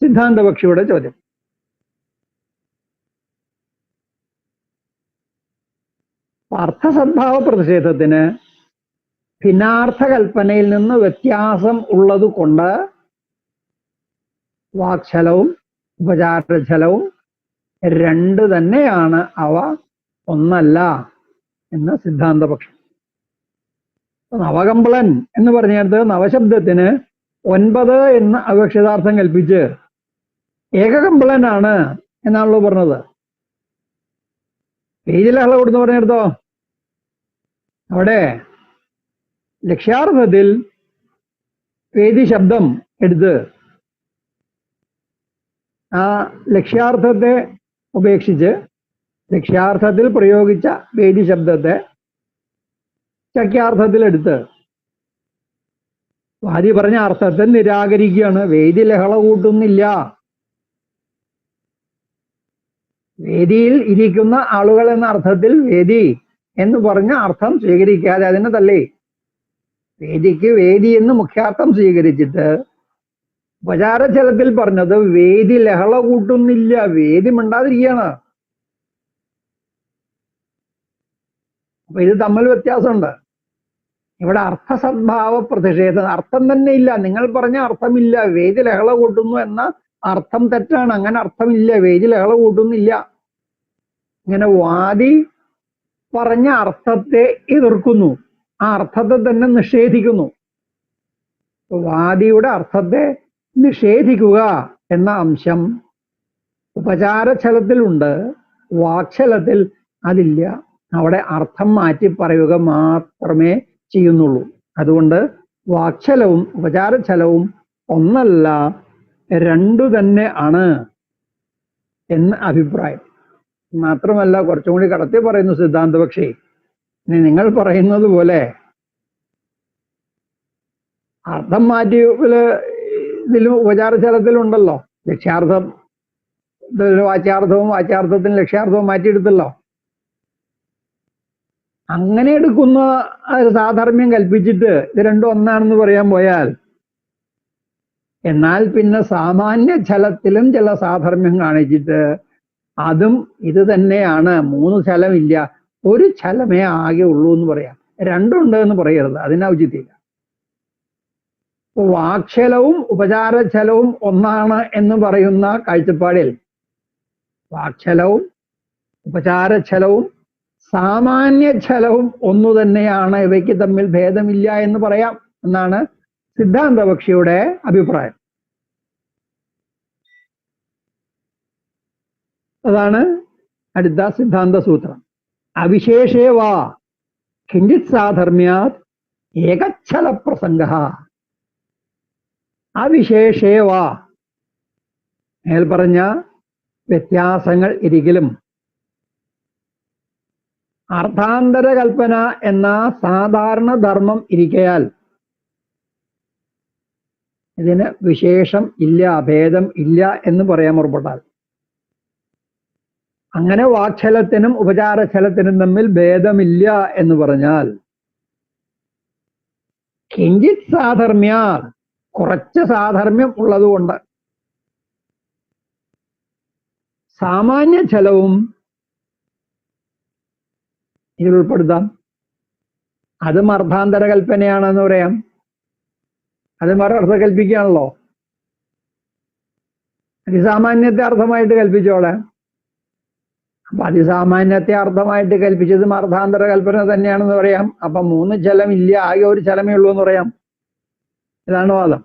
സിദ്ധാന്തപക്ഷിയുടെ ചോദ്യം. അർത്ഥസദ്ഭാവ പ്രതിഷേധത്തിന് ഭിന്നാർത്ഥകൽപ്പനയിൽ നിന്ന് വ്യത്യാസം ഉള്ളത് കൊണ്ട് വാക്ചലവും ഉപചാരച്ഛലവും രണ്ട് തന്നെയാണ്, അവ ഒന്നല്ല എന്ന് സിദ്ധാന്തപക്ഷം. നവകമ്പളൻ എന്ന് പറഞ്ഞിടത്ത് നവശബ്ദത്തിന് 9 എന്ന് അവിവക്ഷിതാർത്ഥം കൽപ്പിച്ച് ഏകകമ്പളനാണ് എന്നാണല്ലോ പറഞ്ഞത്. പേജിലെ അളവ് കൊടുത്ത് പറഞ്ഞെടുത്തോ അവിടെ ലക്ഷ്യാർത്ഥത്തിൽ വേദി ശബ്ദം എടുത്ത് ആ ലക്ഷ്യാർത്ഥത്തെ ഉപേക്ഷിച്ച് ലക്ഷ്യാർത്ഥത്തിൽ പ്രയോഗിച്ച വേദി ശബ്ദത്തെ ശക്യാർത്ഥത്തിലെടുത്ത് വാദി പറഞ്ഞ അർത്ഥത്തെ നിരാകരിക്കുകയാണ്. വേദി ലഹള കൂട്ടുന്നില്ല. വേദിയിൽ ഇരിക്കുന്ന ആളുകൾ എന്ന അർത്ഥത്തിൽ വേദി എന്ന് പറഞ്ഞ അർത്ഥം സ്വീകരിക്കാതെ അതിനെ തള്ളി വേദിക്ക് വേദി എന്ന് മുഖ്യാർത്ഥം സ്വീകരിച്ചിട്ട് ഉപചാരചലത്തിൽ പറഞ്ഞത് വേദി ലഹള കൂട്ടുന്നില്ല, വേദി മിണ്ടാതിരിക്കുകയാണ്. അപ്പൊ ഇത് തമ്മിൽ വ്യത്യാസമുണ്ട്. ഇവിടെ അർത്ഥസദ്ഭാവ പ്രതിഷേധം, അർത്ഥം തന്നെ ഇല്ല. നിങ്ങൾ പറഞ്ഞ അർത്ഥമില്ല, വേദി ലഹള കൂട്ടുന്നു എന്ന അർത്ഥം തെറ്റാണ്. അങ്ങനെ അർത്ഥമില്ല, വേദി ലഹള കൂട്ടുന്നില്ല. ഇങ്ങനെ വാദി പറഞ്ഞ അർത്ഥത്തെ എതിർക്കുന്നു, ആ അർത്ഥത്തെ തന്നെ നിഷേധിക്കുന്നു. വാദിയുടെ അർത്ഥത്തെ നിഷേധിക്കുക എന്ന അംശം ഉപചാരഛലത്തിലുണ്ട്, വാക്ചലത്തിൽ അതില്ല. അവിടെ അർത്ഥം മാറ്റി പറയുക മാത്രമേ ചെയ്യുന്നുള്ളൂ. അതുകൊണ്ട് വാക്ചലവും ഉപചാരഛലവും ഒന്നല്ല, രണ്ടു തന്നെ ആണ് എന്ന് അഭിപ്രായം. മാത്രമല്ല കുറച്ചും കൂടി കടത്തി പറയുന്നു സിദ്ധാന്തപക്ഷി, ഇനി നിങ്ങൾ പറയുന്നത് പോലെ അർത്ഥം മാറ്റി ഇതിലും ഉപചാരചലത്തിലുണ്ടല്ലോ, ലക്ഷ്യാർത്ഥം വാച്യാർത്ഥവും വാച്യാർത്ഥത്തിന് ലക്ഷ്യാർത്ഥവും മാറ്റിയെടുത്തല്ലോ. അങ്ങനെ എടുക്കുന്ന സാധർമ്മ്യം കൽപ്പിച്ചിട്ട് ഇത് രണ്ടും ഒന്നാണെന്ന് പറയാൻ പോയാൽ, എന്നാൽ പിന്നെ സാമാന്യ ഛലത്തിലും ചില സാധർമ്മ്യം കാണിച്ചിട്ട് അതും ഇത് തന്നെയാണ്, മൂന്ന് ഛലമില്ല, ഒരു ഛലമേ ആകെ ഉള്ളൂ എന്ന് പറയാം. രണ്ടുണ്ട് എന്ന് പറയരുത്, അതിന് ഔചിത്യമില്ല. വാക്ചലവും ഉപചാരഛലവും ഒന്നാണ് എന്ന് പറയുന്ന കാഴ്ചപ്പാടിൽ വാക്ചലവും ഉപചാരഛലവും സാമാന്യ ഛലവും ഒന്നു തന്നെയാണ്, ഇവയ്ക്ക് തമ്മിൽ ഭേദമില്ല എന്ന് പറയാം എന്നാണ് സിദ്ധാന്തപക്ഷിയുടെ അഭിപ്രായം. അതാണ് അടുത്ത സിദ്ധാന്ത സൂത്രം. അവിശേഷേ വാ കിഞ്ചിത് സാധർമ്യാത് ഏകച്ഛല പ്രസംഗ. അവിശേഷേ വാ, മേൽ പറഞ്ഞ വ്യത്യാസങ്ങൾ ഇരിക്കലും അർത്ഥാന്തര കൽപ്പന എന്ന സാധാരണ ധർമ്മം ഇരിക്കയാൽ ഇതിന് വിശേഷം ഇല്ല, ഭേദം ഇല്ല എന്ന് പറയാൻ മുറപ്പെട്ടാൽ, അങ്ങനെ വാക്ചലത്തിനും ഉപചാരഛലത്തിനും തമ്മിൽ ഭേദമില്ല എന്ന് പറഞ്ഞാൽ, കിഞ്ചിത് സാധർമ്യ, കുറച്ച് സാധർമ്മ്യം ഉള്ളതുകൊണ്ട് സാമാന്യ ഛലവും ഇതിൽ ഉൾപ്പെടുത്താം. അതും അർത്ഥാന്തര കൽപ്പനയാണെന്ന് പറയാം. അത് മറർത്ഥ കൽപ്പിക്കുകയാണല്ലോ. അതിസാമാന്യത്തെ അർത്ഥമായിട്ട് കൽപ്പിച്ചോളെ. അപ്പൊ അതിസാമാന്യത്തെ അർത്ഥമായിട്ട് കൽപ്പിച്ചതും അർത്ഥാന്തര കൽപ്പന തന്നെയാണെന്ന് പറയാം. അപ്പൊ മൂന്ന് ഛലം ഇല്ല, ആകെ ഒരു ഛലമേ ഉള്ളൂ എന്ന് പറയാം. ഇതാണ് വാദം.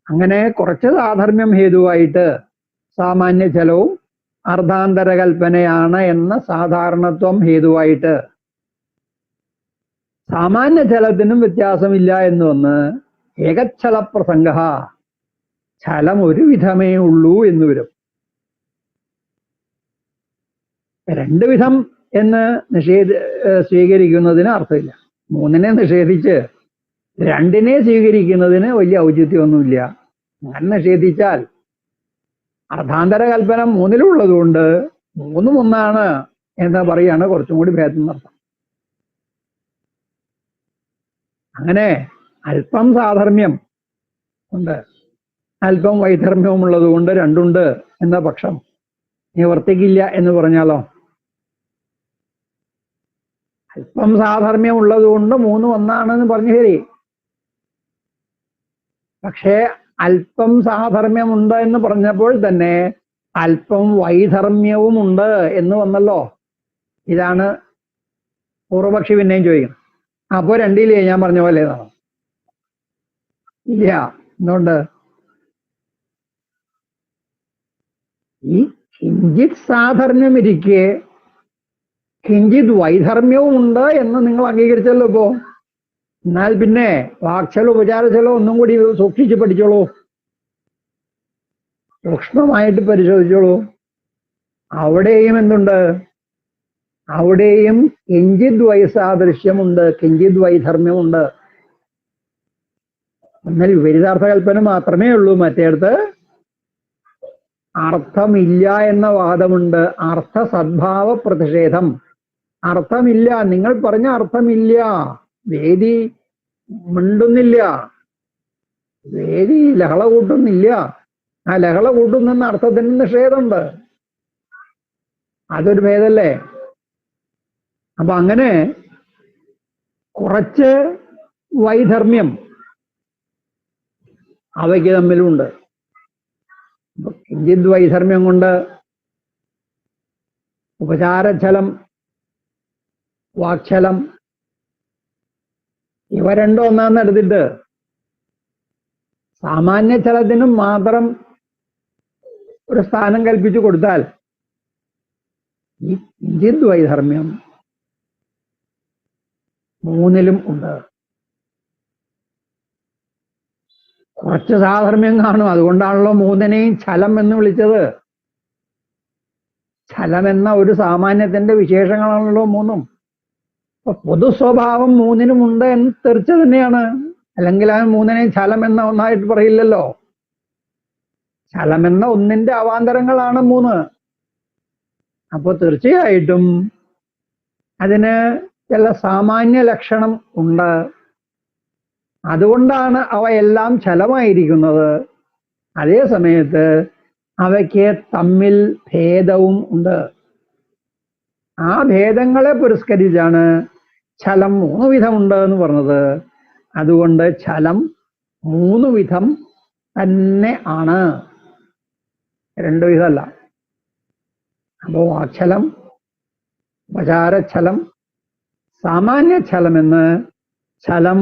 അങ്ങനെ കുറച്ച് സാധർമ്മ്യം ഹേതുവായിട്ട് സാമാന്യ ഛലവും അർത്ഥാന്തര കൽപ്പനയാണ് എന്ന സാധാരണത്വം ഹേതുവായിട്ട് സാമാന്യ ഛലത്തിനും വ്യത്യാസമില്ല എന്ന് വന്ന് ഏകച്ഛല പ്രസംഗ, ഛലം ഒരു വിധമേ ഉള്ളൂ എന്ന് വരും. രണ്ട് വിധം എന്ന് സ്വീകരിക്കുന്നതിന് അർത്ഥമില്ല. മൂന്നിനെ നിഷേധിച്ച് രണ്ടിനെ സ്വീകരിക്കുന്നതിന് വലിയ ഔചിത്യമൊന്നുമില്ല. അങ്ങനെ നിഷേധിച്ചാൽ അർത്ഥാന്തര കൽപ്പന മൂന്നിലുള്ളത് കൊണ്ട് മൂന്നും ഒന്നാണ് എന്ന് പറയാണ് കുറച്ചും കൂടി ഭേദം എന്നർത്ഥം. അങ്ങനെ അല്പം സാധർമ്മ്യം ഉണ്ട്, അല്പം വൈധർമ്മ്യവും ഉള്ളത് കൊണ്ട് രണ്ടുണ്ട് എന്ന പക്ഷം നിവർത്തിക്കില്ല എന്ന് പറഞ്ഞാലോ, അല്പം സാധർമ്മ്യം ഉള്ളത് കൊണ്ട് മൂന്നും ഒന്നാണെന്ന് പറഞ്ഞു ശരി. പക്ഷേ അല്പം സാധർമ്മ്യമുണ്ട് എന്ന് പറഞ്ഞപ്പോൾ തന്നെ അല്പം വൈധർമ്മ്യവും ഉണ്ട് എന്ന് വന്നല്ലോ. ഇതാണ് പൂർവപക്ഷി പിന്നെയും ചോദിക്കുന്നത്. അപ്പോ രണ്ടില്ലേ ഞാൻ പറഞ്ഞ പോലെ എന്നാണ്? ഇല്ല. എന്തുകൊണ്ട്? ഈ കിഞ്ചിത് സാധർമ്മ്യം ഇരിക്കെ കിഞ്ചിത് വൈധർമ്യവും ഉണ്ട് എന്ന് നിങ്ങൾ അംഗീകരിച്ചല്ലോ ഇപ്പോ. എന്നാൽ പിന്നെ വാക്ചലോ ഉപചാരചലോ ഒന്നും കൂടി സൂക്ഷിച്ച് പഠിച്ചോളൂ, സൂക്ഷ്മമായിട്ട് പരിശോധിച്ചോളൂ. അവിടെയും എന്തുണ്ട്? അവിടെയും കിഞ്ചിത് വൈസാദൃശ്യമുണ്ട്, കിഞ്ചിത് വൈധർമ്യമുണ്ട്. എന്നാൽ വിപരീതാർത്ഥ കൽപ്പന മാത്രമേ ഉള്ളൂ, മറ്റേടത്ത് അർത്ഥമില്ല എന്ന വാദമുണ്ട്. അർത്ഥ സദ്ഭാവ പ്രതിഷേധം. അർത്ഥമില്ല, നിങ്ങൾ പറഞ്ഞ അർത്ഥമില്ല, വേദി മിണ്ടുന്നില്ല, വേദി ലഹള കൂട്ടുന്നില്ല. ആ ലഹള കൂട്ടുന്ന അർത്ഥത്തിന് നിഷേധമുണ്ട്. അതൊരു ഭേദല്ലേ? അപ്പൊ അങ്ങനെ കുറച്ച് വൈധർമ്മ്യം അവയ്ക്ക് തമ്മിലുണ്ട്. കിഞ്ചിത് വൈധർമ്മ്യം കൊണ്ട് ഉപചാരച്ഛലം, വാക്ചലം ഇവ രണ്ടും ഒന്നാന്ന് എടുത്തിട്ട് സാമാന്യച്ഛലത്തിനും മാത്രം ഒരു സ്ഥാനം കൽപ്പിച്ചു കൊടുത്താൽ ഈ കിഞ്ചിത് വൈധർമ്മ്യം മൂന്നിലും ഉണ്ട്. കുറച്ച് സാധർമ്മ്യം കാണും, അതുകൊണ്ടാണല്ലോ മൂന്നിനെയും ഛലം എന്ന് വിളിച്ചത്. ഛലം എന്ന ഒരു സാമാന്യത്തിന്റെ വിശേഷങ്ങളാണല്ലോ മൂന്നും. അപ്പൊ പൊതു സ്വഭാവം മൂന്നിനും ഉണ്ട് എന്ന് തീർച്ച തന്നെയാണ്. അല്ലെങ്കിൽ ആ മൂന്നിനെയും ഛലം എന്ന ഒന്നായിട്ട് പറയില്ലല്ലോ. ഛലം എന്ന ഒന്നിന്റെ അവാന്തരങ്ങളാണ് മൂന്ന്. അപ്പോൾ തീർച്ചയായിട്ടും അതിന് ചില സാമാന്യ ലക്ഷണം ഉണ്ട്. അതുകൊണ്ടാണ് അവയെല്ലാം ഛലമായിരിക്കുന്നത്. അതേ സമയത്ത് അവയ്ക്ക് തമ്മിൽ ഭേദവും ഉണ്ട്. ആ ഭേദങ്ങളെ പുരസ്കരിച്ചാണ് ഛലം 3 വിധമുണ്ട് എന്ന് പറഞ്ഞത്. അതുകൊണ്ട് ഛലം 3 വിധം തന്നെ ആണ്, 2 വിധമല്ല. അപ്പോ വാക്ചലം, ഉപചാരച്ഛലം, സാമാന്യച്ഛലമെന്ന് ഛലം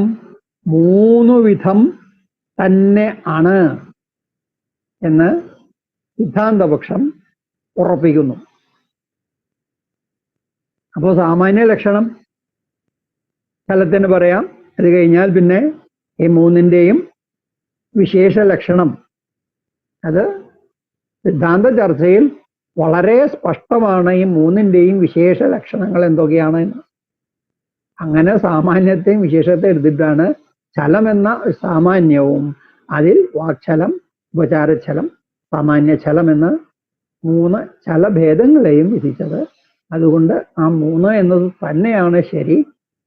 3 വിധം തന്നെ ആണ് എന്ന് സിദ്ധാന്തപക്ഷം ഉറപ്പിക്കുന്നു. അപ്പോൾ സാമാന്യ ലക്ഷണം ഛലത്തിന് പറയാം. അത് കഴിഞ്ഞാൽ പിന്നെ ഈ മൂന്നിൻ്റെയും വിശേഷ ലക്ഷണം, അത് സിദ്ധാന്ത ചർച്ചയിൽ വളരെ സ്പഷ്ടമാണ്. ഈ മൂന്നിൻ്റെയും വിശേഷ ലക്ഷണങ്ങൾ എന്തൊക്കെയാണ് എന്ന്. അങ്ങനെ സാമാന്യത്തെയും വിശേഷത്തെ എടുത്തിട്ടാണ് ഛലം എന്ന സാമാന്യവും അതിൽ വാക്ചലം, ഉപചാരച്ഛലം, സാമാന്യച്ഛലം എന്ന 3 ഛലഭേദങ്ങളെയും വിധിച്ചത്. അതുകൊണ്ട് ആ 3 എന്നത് തന്നെയാണ് ശരി.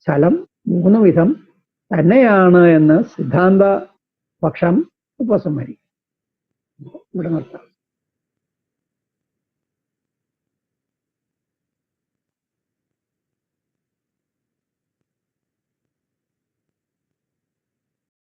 ഛലം 3 വിധം തന്നെയാണ് എന്ന് സിദ്ധാന്ത പക്ഷം ഉപസംഹരിക്കും. ഇവിടെ നിർത്താം.